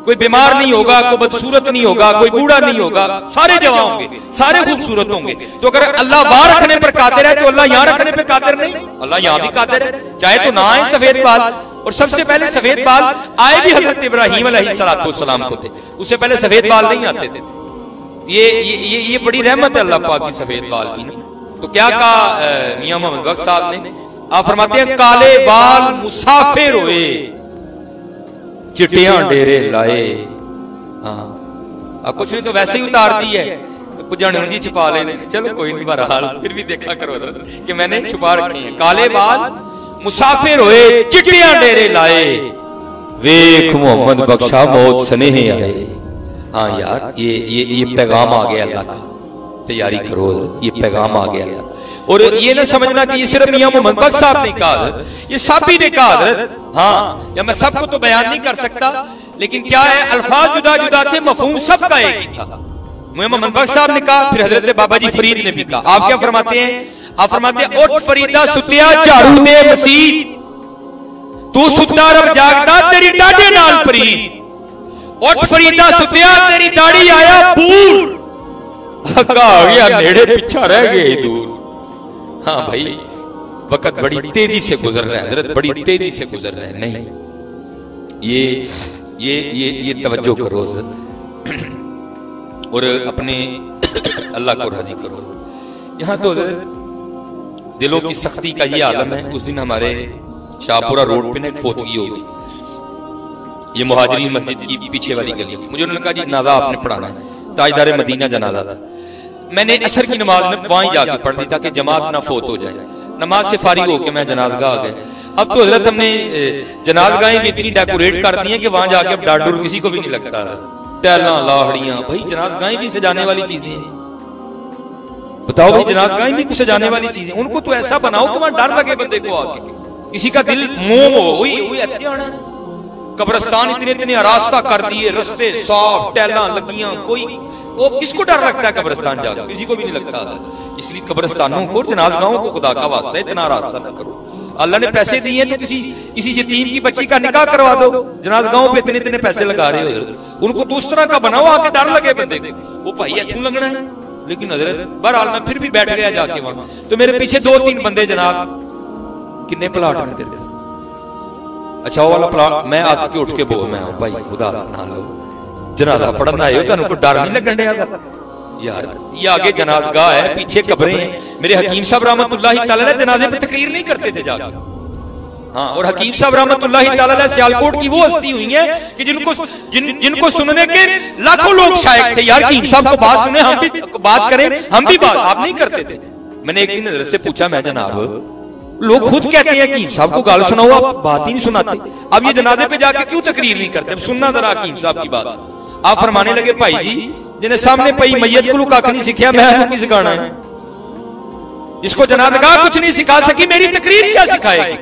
Speaker 1: कोई बीमार नहीं होगा, कोई बदसूरत नहीं होगा, कोई बूढ़ा नहीं होगा, सारे जवान होंगे, सारे खूबसूरत होंगे। तो अगर अल्लाह वहां रखने पर कादिर है तो अल्लाह यहां रखने पर कादिर नहीं? अल्लाह यहां भी कादिर है, चाहे तो ना आए सफेद बाल। और सबसे पहले सफेद बाल आए भी हजरत इब्राहीम अलैहिस्सलाम को थे, उससे पहले सफेद बाल नहीं आते थे। ये बड़ी रहमत है अल्लाह पाक की सफेद बाल की। तो क्या कहा मियां मोहम्मद बख्श साहब ने, आप फरमाते हैं काले बाल मुसाफिर हुए, चिट्टियां डेरे लाए। हाँ, अब कुछ नहीं तो वैसे ही उतार दी है, तो कुछ जाने जी छुपा लेने, चलो कोई नहीं, बहरहाल फिर भी देखा करो कि मैंने छुपा रखे हैं। काले बाल मुसाफिर हुए, चिट्टियां डेरे लाए, वेख मोहम्मद बख्शा मौत स्नेह आए। हाँ यार, ये पैगाम आ गया अल्लाह का, तैयारी करो, ये पैगाम आ गया। और ये ना समझना कि ये सिर्फ मियां मोहम्मद बख्श साहब ने कहा, ये सभी ने कहा हजरत। हाँ, या मैं सबको तो बयान नहीं कर सकता, लेकिन क्या है, अल्फाज जुदा जुदा थे, मफहूम सबका एक ही था। मियां मोहम्मद बख्श साहब ने कहा, फिर हजरत बाबा जी फरीद ने भी कहा। आप क्या फरमाते हैं? आप फरमाते हैं, उठ फरीदा सुतिया झाड़ू दे मसीद, तू सुता रब जागदा तेरी डाडे नाल प्रीत। उठ फरीदा सुतिया तेरी दाढ़ी आया बूढ़, अगा आ गया नेड़े पीछा रह गए दूर। हाँ भाई, वक्त बड़ी तेजी से गुजर रहा है हजरत, बड़ी तेजी से गुजर रहा है। नहीं, ये तवज्जो करो हजरत, और अपने अल्लाह को राजी करो। यहाँ तो हजरत दिलों की सख्ती का ये आलम है। उस दिन हमारे शाहपुरा रोड पे ना एक फोतगी हो गई, ये मुहाजिरीन मस्जिद की पीछे वाली गली। मुझे उन्होंने कहा जी नाजा आपने पढ़ाना है, ताजदार मदीना जनाजा था। मैंने असर की नमाज में वहीं जाके पढ़ दी ताकि जमात ना फोत हो जाए। नमाज से फारिग होकर मैं जनाजगाह आ गए। अब तो हजरत हमने जनाजगाहें भी इतनी डेकोरेट कर दी हैं कि वहां जाके अब डर डर किसी को भी नहीं लगता। टहला लाहड़ियां, भाई जनाजगाहें भी सजाने वाली चीजें हैं। बताओ भाई, जनाजगाहें भी कुछ सजाने वाली चीजें, उनको तो ऐसा बनाओ कि वहां डर लगे बंदे को आके, किसी का दिल मोम हो। वही अच्छे आना, कब्रस्तान इतने आरास्ता कर दिए, रस्ते साफ, टहला लगियां, कोई वो किसको डर लगता है कब्रिस्तान जाकर? किसी को भी नहीं लगता। इसलिए कब्रिस्तानों को, जनाजगाहों को खुदा का वास्ता इतना रास्ता न करो। अल्लाह ने पैसे दिए तो किसी यतीम की बच्ची का निकाह करवा दो। जनाजगाहों पे इतने पैसे लगा रहे हो, उनको तो उस तरह का बनाओ आके डर लगे बंदे को। वो भाई क्यों लगना है? लेकिन हजरत बहरहाल मैं फिर भी बैठ गया जाके वहां, तो मेरे पीछे 2-3 बंदे, जनाब कितने प्लाट में तेरे? अच्छा वो वाला प्लाट। मैं आके उठ के बोल, मैं भाई खुदा ना लो, जनाजा पढ़ना आए हो, तुहानू कोई डर नहीं लगन दिया यार? ये आगे जनाजगाह है, पीछे कब्रें हैं। मेरे हकीम साहब रहमतुल्लाह तआला जनाजे पे तकरीर नहीं करते थे जाकर। हाँ, और हकीम साहब रहमतुल्लाह तआला सियालकोट की वो हस्ती हुई है कि जिनको सुनने के लाखों लोग शायक थे। यार हकीम साहब को बात सुने, हम भी बात करें, हम भी बात, आप नहीं करते थे। मैंने एक दिन हजरत से पूछा, मैं जनाब लोग खुद कहते हैं हकीम साहब को गाल सुनाओ, आप बात ही नहीं सुनाते, अब ये जनाजे पे जाके क्यों तकरीर नहीं करते? सुनना जरा हकीम साहब की बात। आप फरमाने लगे, भाई जी जिन्हें सामने पई मैयत को कख नहीं सिखाया, मैं की सिखाना है? जिसको जनाजगाह कुछ नहीं सिखा सकी, मेरी तकरीर क्या सिखाएगी?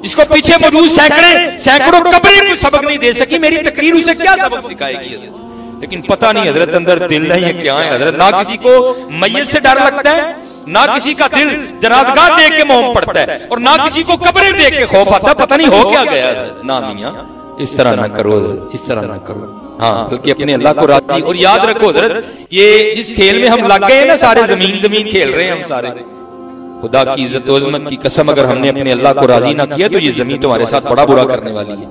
Speaker 1: जिसको पीछे मौजूद सैकड़ों कब्रें को सबक नहीं दे सकी, मेरी तकरीर उसे क्या सबक सिखाएगी? लेकिन पता नहीं हजरत अंदर दिल नहीं है क्या है हजरत। ना किसी को मैयत से डर लगता है, ना किसी का दिल जनाज़गाह देख के मोम पड़ता है और ना किसी को कब्रें देख के खौफ आता, पता नहीं हो क्या गया। ना मियां इस तरह ना करो, इस तरह ना करो। हाँ, बल्कि अपने अल्लाह को राजी। और याद रखो हजरत, ये जिस खेल में हम लग गए हैं ना, सारे जमीन जमीन खेल रहे हैं हम सारे, खुदा की इज्जत और अज़मत की कसम, अगर हमने अपने अल्लाह को राजी ना किया तो ये जमीन तुम्हारे साथ बड़ा बुरा करने वाली है।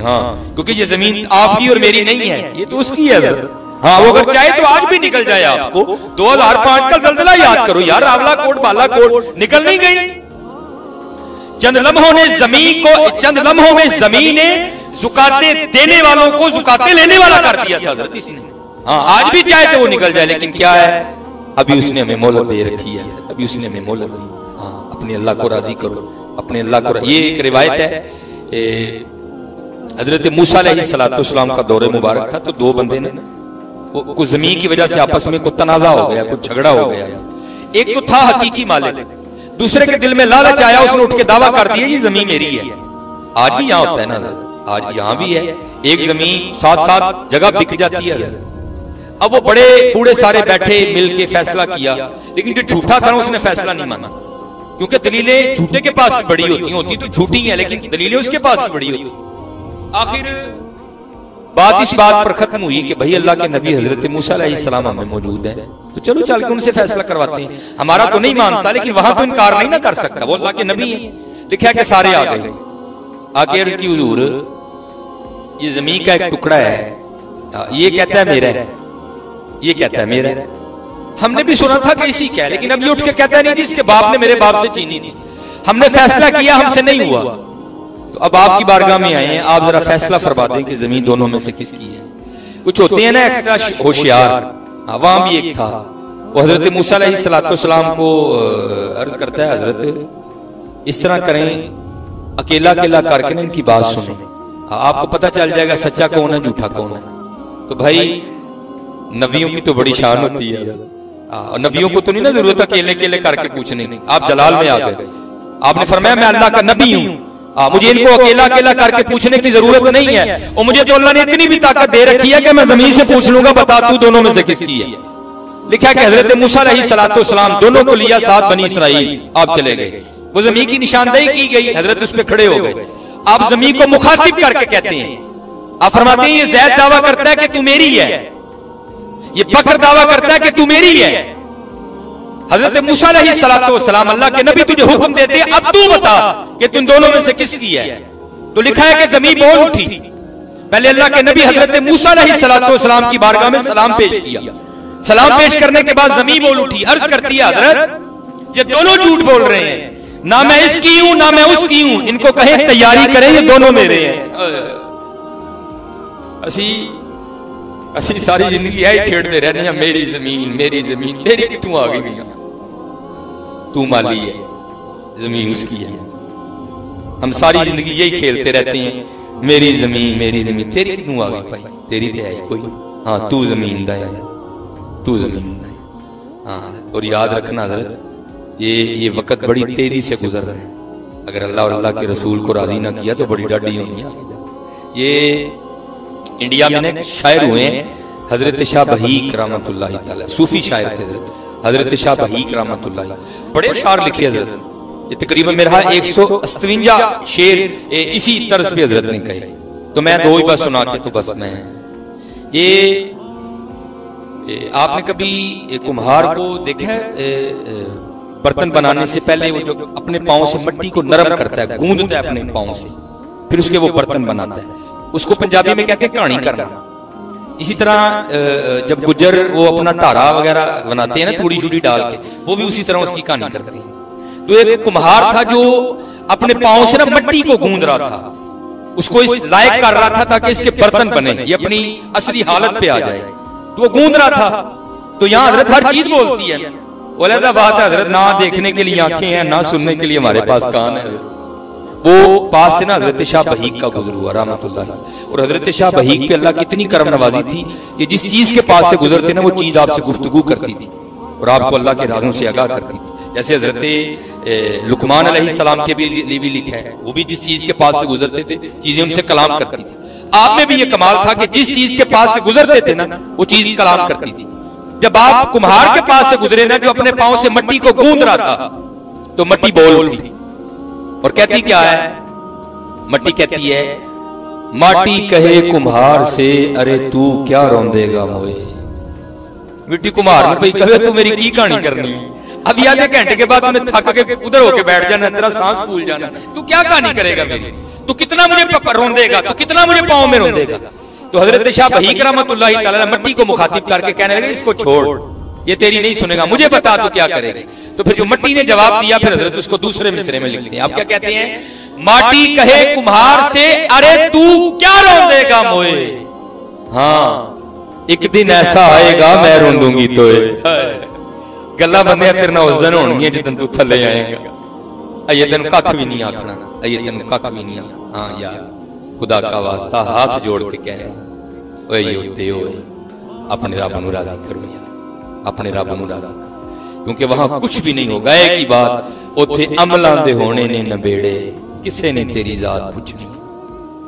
Speaker 1: हाँ, क्योंकि ये जमीन आपकी और मेरी नहीं है, ये तो उसकी है हजरत। हाँ, वो अगर चाहे तो आज भी निकल जाए आपको। 2005 का ज़ल्ज़ला याद करो यार, रावलाकोट बालाकोट निकल नहीं गई। चंद लम्हों ने जमीन को, चंद लम्हों में जमीन ने ज़ुकाते देने वालों को ज़ुकाते लेने वाला कर दिया था हजरत इसने। हाँ, आज भी चाहे तो वो निकल जाए, लेकिन क्या है, अभी उसने हमें मोहलत दे रखी है, अभी उसने हमें मोहलत दी। हाँ, अपने अल्लाह को राजी करो, अपने अल्लाह को। ये एक रिवायत है, हजरत मूसा अलैहिस्सलाम का दौरे मुबारक था, तो दो बंदे ने कुछ जमीन की वजह से आपस में कुछ तनाजा हो गया, कुछ झगड़ा हो गया। एक तो था हकीकी मालिक, दूसरे के दिल में लालच आया, उसने उठ के दावा कर दिया ये जमीन मेरी है। आज भी यहाँ होता है ना, आज यहाँ भी है, एक जमीन 7-7 जगह बिक जाती है। अब वो बड़े बूढ़े सारे बैठे मिलके फैसला किया, लेकिन जो झूठा था उसने फैसला नहीं माना, क्योंकि दलीलें झूठे के पास बड़ी होती तो झूठी है, लेकिन दलीलें उसके पास भी बड़ी होती। आखिर बात इस बात पर खत्म हुई कि भाई अल्लाह के नबी हजरत मूसा अलैहिस्सलाम हमें मौजूद है, तो चलो चल के उनसे फैसला करवाते हैं। हमारा तो नहीं मानता, लेकिन वहां तो इनकार नहीं ना कर सकता, वो अल्लाह के नबी है। लिखा कि सारे आ गए, आके अर्ज की हुजूर ये जमीन का एक टुकड़ा है, ये कहता है मेरा है, ये कहता है मेरा है। हमने भी सुना था कि इसी का है, लेकिन अब ये उठ के कहता नहीं जी इसके बाप ने मेरे बाप से छीनी थी, हमने फैसला किया हमसे नहीं हुआ, तो अब आपकी बारगाह में आए हैं, आप जरा फैसला फरमा दें कि जमीन दोनों में से किसकी है। कुछ होते हैं ना एक्स्ट्रा होशियार, वहां भी एक था, वो हजरत मूसा अलैहिस्सलाम को अर्ज करता है, हजरत इस तरह करें, अकेला अकेला करके ना इनकी बात सुने, आपको पता चल जाएगा सच्चा कौन है झूठा कौन है। तो भाई नबियों की तो बड़ी शान होती है, और नबियों को तो नहीं ना जरूरत अकेले अकेले करके पूछने की। आप जलाल में आ गए, आपने फरमाया मैं अल्लाह का नबी हूं, मुझे इनको अकेला अकेला करके पूछने की जरूरत नहीं है, और मुझे तो अल्लाह ने इतनी भी ताकत दे रखी है कि मैं जमीन से पूछ लूंगा बता तू दोनों में से किसकी है। लिखा कि हजरत मूसा अलैहिस्सलाम दोनों को लिया, साथ बनी इसराइल, आप चले गए, वो जमीन की निशानदेही की गई, हजरत उस पर खड़े हो गए। आप जमीन को मुखातिब करके कहते हैं, आप फरमाते हैं ये ज़ैद दावा करता है कि तू मेरी है, ये बकर दावा करता है कि तू मेरी है। हजरत मूसा अलैहिस्सलाम अल्लाह के नबी तुझे हुक्म देते हैं, अब तू बता कि तुम दोनों में से किसकी है। तो लिखा है कि जमीन बोल उठी। पहले अल्लाह के नबी हजरत मूसा अलैहिस्सलाम की बारगाह में सलाम पेश किया, सलाम पेश करने के बाद जमीन बोल उठी, अर्ज करती है हजरत ये दोनों झूठ बोल रहे हैं, ना मैं इसकी हूं ना मैं उसकी हूं, इनको कहें तैयारी करें ये दोनों मेरे हैं। असी सारी जिंदगी यही खेड़ते रहने हैं, मेरी जमीन तेरी कितों आ गई मियां, तू माली है जमीन उसकी है। हम सारी जिंदगी यही खेलते रहते हैं, मेरी जमीन तेरी कितों आ गई भाई, तेरी तो है कोई। हाँ, तू जमीन दा है, तू जमीन दा है। हाँ, और याद रखना हजरत ये वक्त बड़ी तेजी से गुजर रहा है, अगर अल्लाह और अल्लाह के रसूल को राजी ना किया तो बड़ी डाडी होनी है। ये इंडिया में एक शायर हुए हजरत शाह बहीक रहमतुल्लाह तआला, सूफी शायर थे हजरत शाह बहीक रहमतुल्लाह, बड़े शार लिखे हजरत, ये तकरीबन मेरा 158 शेर इसी तर्ज पे हजरत ने कहे, तो मैं दो ही बस सुना के तो बस मैं ये आपने कभी कुम्हार को देखा है बर्तन बनाने से पहले वो जो अपने पांव से मिट्टी को नरम करता है, गूंदता है अपने पांव से, फिर उसके वो बर्तन बनाता है, उसको पंजाबी में कहते हैं कहानी करना। इसी तरह जब गुज्जर वो अपना धारा वगैरह बनाते हैं ना थोड़ी छोटी डाल के, वो भी उसी तरह उसकी कहानी करते हैं। तो एक कुम्हार था जो अपने पांव से ना मिट्टी को गूंद रहा था, उसको इस लायक कर रहा था ताकि इसके बर्तन बने, ये अपनी असली हालत पे आ जाए, तो वो गूंद रहा था। तो यहाँ हजरत हर चीज बोलती है, अलग बात है हजरत, ना देखने के लिए आंखें हैं ना सुनने के लिए हमारे पास कान है। वो पास से ना हजरत शाह बहीक का गुजर हुआ रहमतुल्लाह, और हजरत शाह बहीक पे अल्लाह की इतनी करम नवाजी थी, ये जिस चीज के पास से गुजरते ना वो चीज आपसे गुफ्तगू करती थी और आपको अल्लाह के राजों से आगाह करती थी। जैसे हजरत लुकमान अलैहिस्सलाम के लिए भी लिखा है, वो भी जिस चीज के पास से गुजरते थे चीजें उनसे कलाम करती थी। आप में भी ये कमाल था कि जिस चीज के पास से गुजरते थे ना वो चीज कलाम करती थी। जब आप कुम्हार के पास से गुजरे ना, जो अपने पांव से मट्टी को गूंद रहा था, तो मट्टी बोल उठी और कहती क्या है? मट्टी कहती है, माटी कहे कुम्हार से, अरे तू क्या रोंदेगा मोए। मिट्टी कुम्हार ने भाई कहे, तू मेरी की कहानी करनी है? अब आधे घंटे के बाद उन्हें थक के उधर होके बैठ जाना, तेरा सांस फूल जाना, तू क्या कहानी करेगा मेरी? तू कितना मुझे रोंदेगा? तू कितना मुझे पांव में रोंदेगा? तो हजरत शाह बहीक रहमतुल्लाह तआला मट्टी को मुखातिब करके कहने लगे, इसको छोड़, ये तेरी नहीं सुनेगा, मुझे बता तू क्या करेगा। तो फिर जो मट्टी ने जवाब दिया, फिर हजरत उसको दूसरे मिसरे में लिखते हैं। आप क्या कहते हैं? माटी कहे कुम्हार से, अरे तू क्या रोंदेगा मोए। हाँ, एक दिन ऐसा आएगा मैं रोंदूंगी तोए। गल्ला बंदे तेरे नाल उस दिन होणगियां जिदन तू थल्ले आएगा। अये तेन कख भी नहीं आखना, अये तेन कख भी नहीं आखना। हाँ यार, खुदा का वास्ता हाथ जोड़ के कह, ओए उत्ते ओए अपने रब नूं राज़ी करो यार, अपने रब नूं राज़ी करो, क्योंकि वहां कुछ भी नहीं होगा। एक ही बात, उत्थे अमलां दे होने ने नबेड़े, किसे ने तेरी जात पूछनी,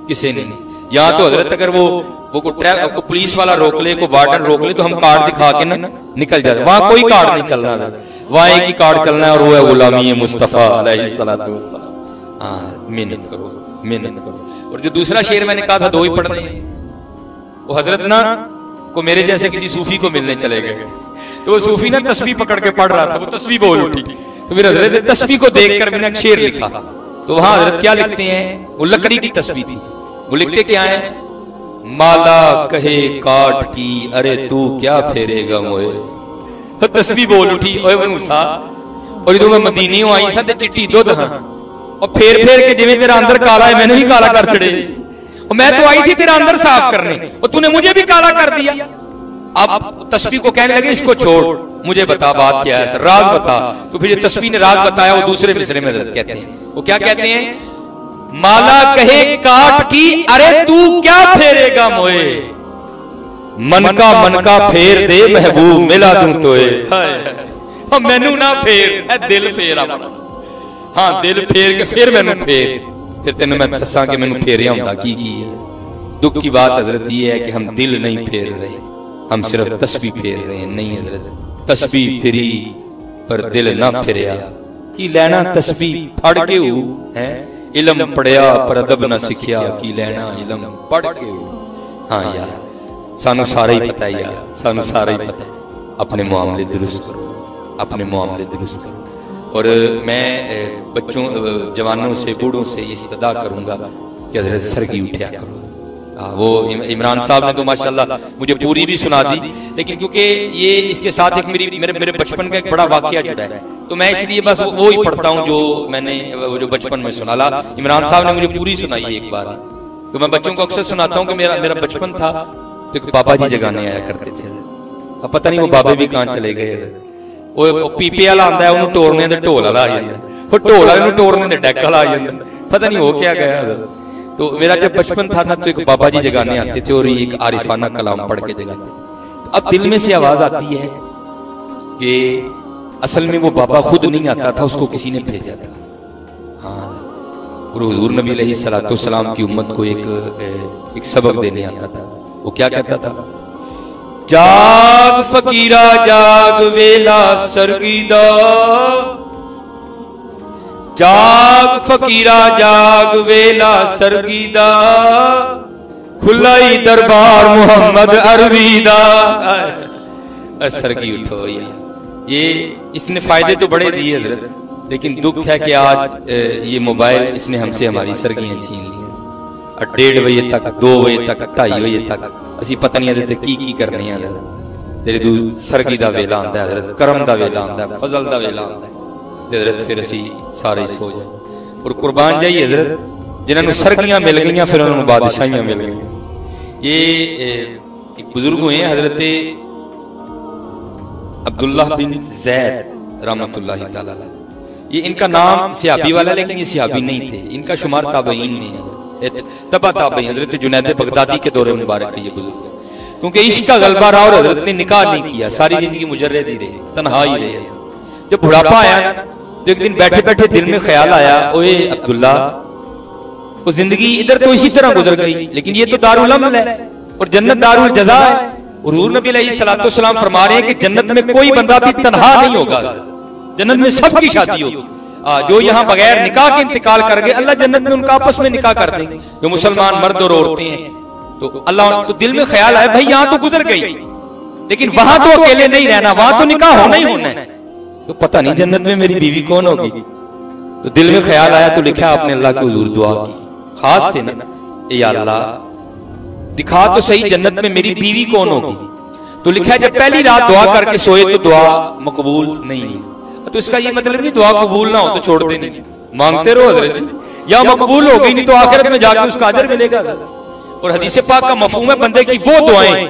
Speaker 1: किसे ने। यहाँ तो हजरत अगर वो को पुलिस वाला रोक ले, को वार्डन रोक ले, तो हम कार्ड दिखा के ना निकल जाते। वहां कोई कार्ड नहीं चल रहा, वहां एक ही कार्ड चलना है, और वो है गुलामी मुस्तफा अलैहिस्सलातु वस्सलाम। हाँ, मेहनत करो, मेहनत करो। और जो दूसरा शेर मैंने कहा था, दो ही पढ़ने हैं, वो हजरत ना को मेरे जैसे किसी सूफी को मिलने चले गए, तो वो सूफी ना तस्बीह पकड़ के पढ़ रहा था, वो तस्बीह बोल उठी, तो फिर हजरत ने तस्बीह को देखकर मैंने एक शेर लिखा। तो वहां हजरत क्या लिखते हैं? वो लकड़ी की तस्बीह थी, वो लिखते क्या है? माला कहे काट की, अरे तू क्या फेरेगा मोए। तो तस्बीह बोल उठी, ओए मूसा, और जो मैं मदीने आई सा ते चिट्टी दुध हां, और फेर फेर के जिवें तेरा अंदर काला है, मैंने ही काला कर छड़े। और मैं तो आई थी तेरा अंदर साफ करने, और तूने मुझे भी काला कर दिया। अब तस्बीह को कहने लगे, इसको छोड़, मुझे बता बात क्या है, राज बता। तो फिर जो तस्बीह ने राज बताया, वो दूसरे मिसरे में हजरत कहते हैं, वो क्या कहते हैं? माला कहे काट की, अरे तू क्या फेरेगा मोए। मन का फेर दे महबूब, मिला दूं तोए। मैनू ना फेर, दिल फेर अपना। हाँ, दिल फेर के फिर मैनू फेर, फिर तेन मैं दसा कि मैनू फेरिया हुंदा की है। दुख की बात हजरत ये है कि हम दिल नहीं फेर रहे, हम सिर्फ तस्बीह फेर रहे हैं। नहीं हजरत, तस्बीह फिरी पर दिल ना फिरिया, की लेना तस्बीह पढ़ के हूं है, इलम पढ़िया पर अदब ना सिखिया, की लेना इलम पढ़ के हूं। हाँ यार, सानू सारा ही पता है यार, सानू सारा ही पता है। अपने मामले दुरुस्त करो, अपने मामले दुरुस्त करो। और मैं बच्चों, जवानों से, बूढ़ों से इस्तदा करूंगा कि हजरत सरगी उठा करो। वो इमरान साहब ने तो माशाल्लाह मुझे पूरी भी सुना दी, लेकिन क्योंकि ये इसके साथ एक मेरे बचपन का एक बड़ा वाकया जुड़ा है, तो मैं इसलिए बस वो ही पढ़ता हूँ जो मैंने वो जो बचपन में सुना ला। इमरान साहब ने मुझे पूरी सुनाई एक बार, तो मैं बच्चों को अक्सर सुनाता हूँ कि मेरा बचपन था, तो एक बाबा जी जगाने आया करते थे। अब पता नहीं वो बाबे भी कहाँ चले गए। वो पीपे वाला आंदा है, उन्होंने टोरने दे ढोल वाला आ जाता, वो ढोल वाले नूं टोरने दे डेक वाला आ जाता, पता नहीं हो क्या गया। तो मेरा जब बचपन था ना, तो एक बाबा जी जगाने आते थे और एक आरिफाना कलाम पढ़ के जगाते। तो अब दिल में से आवाज आती है कि असल में वो बाबा खुद नहीं आता था, उसको किसी ने भेजा था। हाँ, और हुजूर नबी अलैहिस्सलातु वस्सलाम की उम्मत को एक सबक देने आता था। वो क्या कहता था? जाग फकीरा जाग वेला सरगीदा, जाग फकीरा जाग वेला सरगीदा, खुलाई दरबार मोहम्मद अरबीदा। सरगी उठो यार, ये इसने फायदे तो बड़े दिए हजरत, लेकिन दुख है कि आज ये मोबाइल इसने हमसे हमारी सरगियां छीन ली। 1:30 बजे तक, 2 बजे तक, 2:30 बजे तक असी पता नहीं आते की करने हैं। तेरे सरगी दा वेला आंदा है हजरत, करम दा वेला आंदा है, फजल दा वेला आंदा है, हजरत फिर असी सारे सो जाए। और कुर्बान जाइए हजरत, जिन्होंने सरगियां मिल गई फिर उन्होंने बादशाहियां मिल गई। ये एक बुजुर्ग हुए हजरत अब्दुल्लाह बिन ज़ैद रहमतुल्लाहि तआला अलैह। ये इनका नाम सिहाबी वाला, लेकिन ये सिहाबी नहीं थे, इनका शुमार ताबईन में है, तबा ताबईन। हजरत जुनैद बगदादी के दौरे मुबारक है ये बुजुर्ग, क्योंकि इश्क का गलबा रहा और हजरत ने निकाह नहीं किया, सारी जिंदगी मुजर्रद ही रहे, तन्हा ही रहे। जब बुढ़ापा आया ना, तो एक दिन बैठे बैठे दिल में ख्याल आया, ओए अब्दुल्ला, वो जिंदगी इधर तो इसी तरह गुजर गई, लेकिन ये तो दारुल अमल है और जन्नत दारुल जज़ा है। हुजूर नबी अलैहिस्सलाम फरमा रहे हैं कि जन्नत में कोई बंदा भी तन्हा नहीं होगा, जन्नत में सबकी शादी होगी। जो यहाँ बगैर निकाह के इंतकाल कर गए, अल्लाह जन्नत में उनका आपस में निकाह कर देंगे। जो मुसलमान मर्द और औरतें हैं, तो अल्लाह तो दिल में ख्याल आया भाई यहाँ तो गुजर गई, लेकिन वहां तो अकेले नहीं रहना, वहां तो निकाह होना ही होना है, तो पता नहीं जन्नत में मेरी बीवी कौन होगी। तो दिल में ख्याल आया तो लिखा आपने अल्लाह के हुजूर दुआ की, खास थे ना, या अल्लाह दिखा तो सही जन्नत में मेरी बीवी कौन होगी। तो लिखा है जब पहली रात दुआ करके सोए तो दुआ मकबूल नहीं। तो इसका ये मतलब नहीं दुआ कबूल ना हो तो छोड़ते नहीं, मांगते रहो हजरत, या मकबूल हो गई नहीं तो आखिरत में जाकर उसका अजर मिलेगा। और हदीस पाक का मफहूम है बंदे की वो दुआएं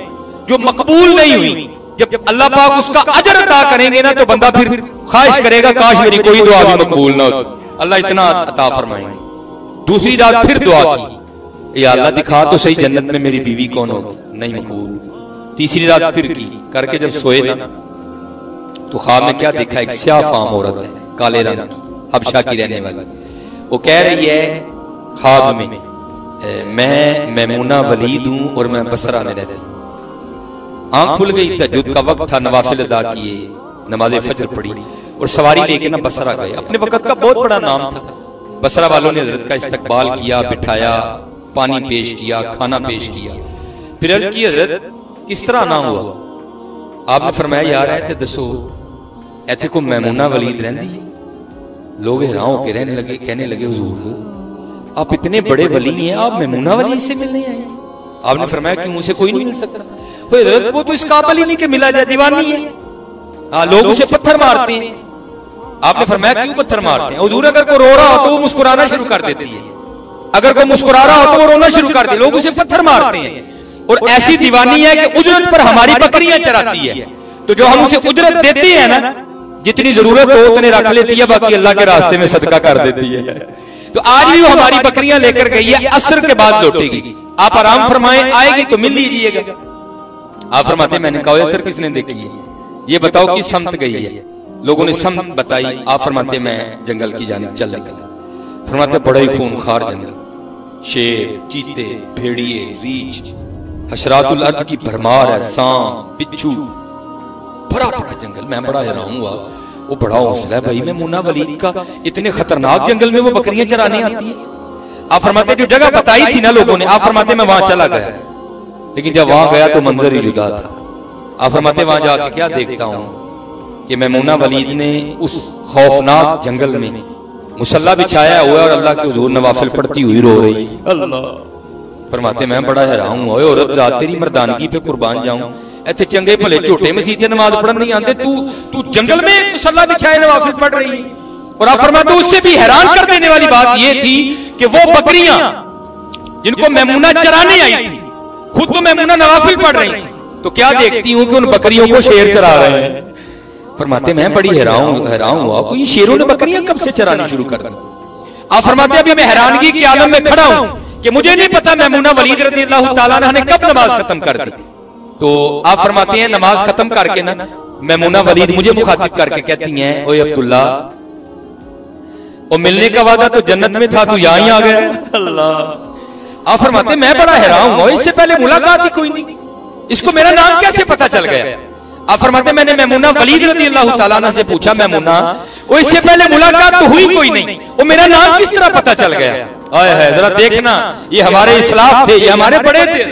Speaker 1: जो मकबूल नहीं हुई, जब अल्लाह पाक उसका अजर अता करेंगे ना तो बंदा फिर ख्वाहिश करेगा काश मेरी कोई दुआ भी मकबूल ना हो, अल्लाह इतना अता फरमाएंगे। दूसरी रात फिर दुआ की, या अल्लाह दिखा तो सही जन्नत में मेरी बीवी कौन होगी, नहीं मकबूल। तीसरी रात फिर की करके जब सोए ना तो ख्वाब में क्या देखा, एक स्याह फाम औरत है, काले रंग की, हबशा की रहने वाली। वो कह रही है ख्वाब में मैं मैमूना वलीद हूं और मैं बसरा में रहती हूं। आंख खुल गई, तहज्जुद का वक्त था, नवाफिल अदा किए, नमाज फजर पढ़ी और सवारी लेके ना बसरा गए। अपने वक्त का बहुत बड़ा नाम था। बसरा वालों ने हजरत का इस्तकबाल किया, बिठाया, पानी पेश किया, खाना पेश किया। फिर अर्ज की हजरत किस तरह ना हुआ। आपने फरमाया यार है तो दसो ऐसे को मैमूना वलीद रहती है। लोग हैरान होकर रहने लगे, कहने लगे हुजूर आप इतने बड़े वली हैं, आप मैमूना वलीद से मिलने आए। आपने फरमाया क्यों, मुझसे कोई नहीं मिल सकता। तो हजरत वो तो इस काबिल ही नहीं कि मिला जाए, दीवानी है। हाँ, लोग उसे पत्थर मारते हैं। आपने फरमाया क्यों पत्थर मारते हैं। हुजूर अगर कोई रो रहा हो तो वो मुस्कुराना शुरू कर देती है, अगर कोई मुस्कुरा रहा हो तो वो रोना शुरू कर दे, लोग उसे पत्थर मारते हैं। और ऐसी दीवानी है कि उजरत पर हमारी बकरियां चराती है, तो जो हम उसे उजरत देते हैं ना, जितनी जरूरत हो उतने रख लेती है, बाकी अल्लाह के रास्ते में सदका कर देती है। तो आज भी वो हमारी बकरियां लेकर गई है, असर के बाद लौटेगी। आप आराम फरमाएं, आएगी तो मिल लीजिएगा। आप फरमाते मैंने कहा असर किसने देखी है, ये बताओ कि समत गई है। लोगों ने समत बताई। आप फरमाते मैं जंगल की जानिब चल निकला। फरमाते बड़ा ही खूनखार जंगल, शेर, चीते, भेड़िए, रीछ, हशरातुल अर्द की भरमार है, सांप, बिच्छू, बड़ा बड़ा जंगल। मैं बड़ा हैरान हुआ, वो बड़ा हौसला है भाई मैमूना वलीद का, इतने खतरनाक जंगल में वो बकरियां चराने आती है। आप फरमाते जो जगह बताई थी ना लोगों ने, आप फरमाते मैं वहां चला गया, लेकिन जब वहां गया तो मंजर ही जुदा था। आप फरमाते वहां जाके क्या देखता हूं कि मैमूना वलीद ने उस खौफनाक जंगल में मुसल्ला बिछाया हुआ और अल्लाह के हुजूर नवाफिल पढ़ती हुई रो रही। अल्लाह फरमाते मैं बड़ा हैरान हुआ, औरत जात तेरी मर्दानगी पे कुर्बान जाऊं, इतने चंगे भले झोटे मसीते नमाज पढ़न नहीं आते, तू जंगल में मुसल्ला बिछाए नवाफिल पढ़ रही है। और आप फरमाते उससे भी हैरान कर देने वाली बात यह थी कि वो बकरियां जिनको मैमूना चराने आई थी, खुद तो मैमूना नवाफिल पढ़ रही थी, तो क्या देखती हूं कि उन बकरियों को शेर चरा रहे हैं। फरमाते मैं बड़ी हैरान हुआ, कोई शेरों ने बकरियां कब से चरानी शुरू कर दी। आप फरमाते अभी मैं हैरानगी के आलम में खड़ा हूं कि मुझे नहीं पता मैमूना वलीद रज़ियल्लाहु ताला अन्हा ने कब नमाज खत्म कर दी। तो आप फरमाते हैं नमाज खत्म करके ना मैमूना वलीद मुझे मुखातिब करके कहती हैं, ओए अब्दुल्ला, और मिलने का वादा तो जन्नत में था, तू यहां ही आ गया। अल्लाह। आप फरमाते मैं बड़ा हैरान हुआ, इससे पहले मुलाकात ही कोई नहीं, इसको मेरा नाम कैसे पता चल गया। आप फरमाते मैंने मैमूना वलीद रज़ियल्लाहु ताला अन्हा से पूछा, मैमूना वो इससे पहले मुलाकात तो हुई कोई नहीं, वो मेरा नाम किस तरह पता चल गया। आए है जरा देखना, ये हमारे इस्लाफ थे, ये हमारे बड़े थे।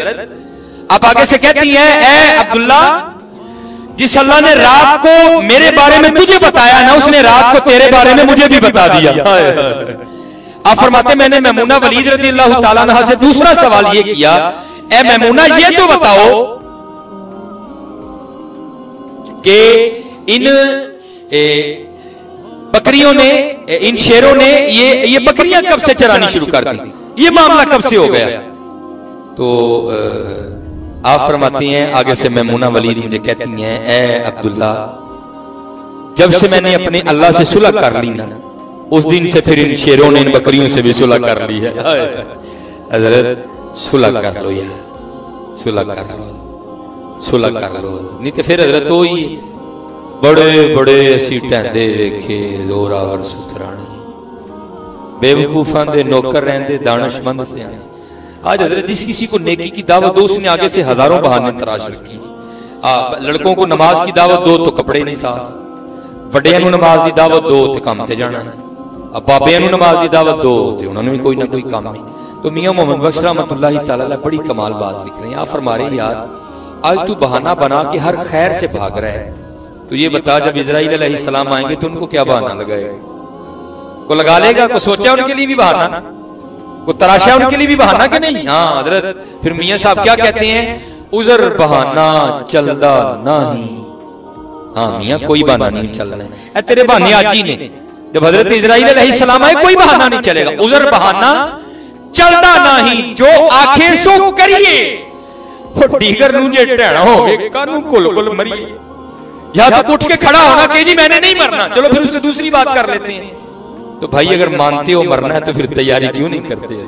Speaker 1: आप आगे से कहती हैं, ए अब्दुल्ला, जिस अल्लाह ने रात को मेरे बारे में तुझे बताया ना, उसने रात को तेरे बारे में मुझे भी बता दिया। आप फरमाते मैंने मैमूना वलीद रज़ियल्लाहु ताला अन्हा से दूसरा सवाल ये किया, ए मैमूना ये तो बताओ कि इन बकरियों ने, इन शेरों ने ये बकरियां कब से चरानी शुरू कर दी, ये मामला कब से हो गया। तो आप फरमाती हैं आगे से मैमूना वलीद मुझे कहती हैं, ए अब्दुल्ला, जब से मैंने अपने अल्लाह से सुलह कर ली ना, उस दिन से फिर इन शेरों ने इन बकरियों से भी सुलह कर ली है। हजरत सुलह कर लो यार, सुलह कर लो, सुलह कर लो, नहीं तो फिर हजरत तो ही बड़े बड़े असी टहंदे वेखे जोरावर सुथराने, बेवकूफां दे नौकर रहंदे दानिशमंद सियाने। आज हजरत जिस किसी को नेकी की दावत दो, उसने आगे से हजारों बहाने तराश रखी। लड़कों को नमाज की दावत दो तो कपड़े नहीं साफ, ਵੱਡਿਆਂ ਨੂੰ नमाज की दावत दो तो काम ते जाना है, अब बाबियां ਨੂੰ नमाज की दावत दो तो उन्होंने भी कोई ना कोई काम नहीं। तो मियां मोहम्मद बख्श रहमतुल्लाह तआला अलैह बड़ी कमाल बात लिख रहे हैं। आप फरमा रहे हैं यार आज तू बहाना बना के हर खैर से भाग रहा है, तो ये बता जब इजराइल अलैहिस्सलाम आएंगे तो उनको क्या बहाना लगाएगा? को लगा लेगा, को सोचा उनके लिए भी बहाना, को तराशा उनके लिए भी बहाना कि नहीं? हाँ हजरत फिर मियां साहब क्या कहते हैं, उजर बहाना चलदा नहीं। हाँ मियां कोई बहाना नहीं चलना है, तेरे बहाने आज ही ने। जब हजरत इजराइल अलैहिस्सलाम आए कोई बहाना नहीं चलेगा, उजर बहाना चलदा नहीं, जो आखे सो करिए। वो डीगर नू जे ढैणा होवे कानू कुल कुल मरिए, या तो उठ के खड़ा होना कि जी मैंने नहीं मरना, चलो फिर उससे दूसरी बात कर लेते हैं। तो भाई अगर मानते हो मरना है तो फिर तैयारी क्यों नहीं करते?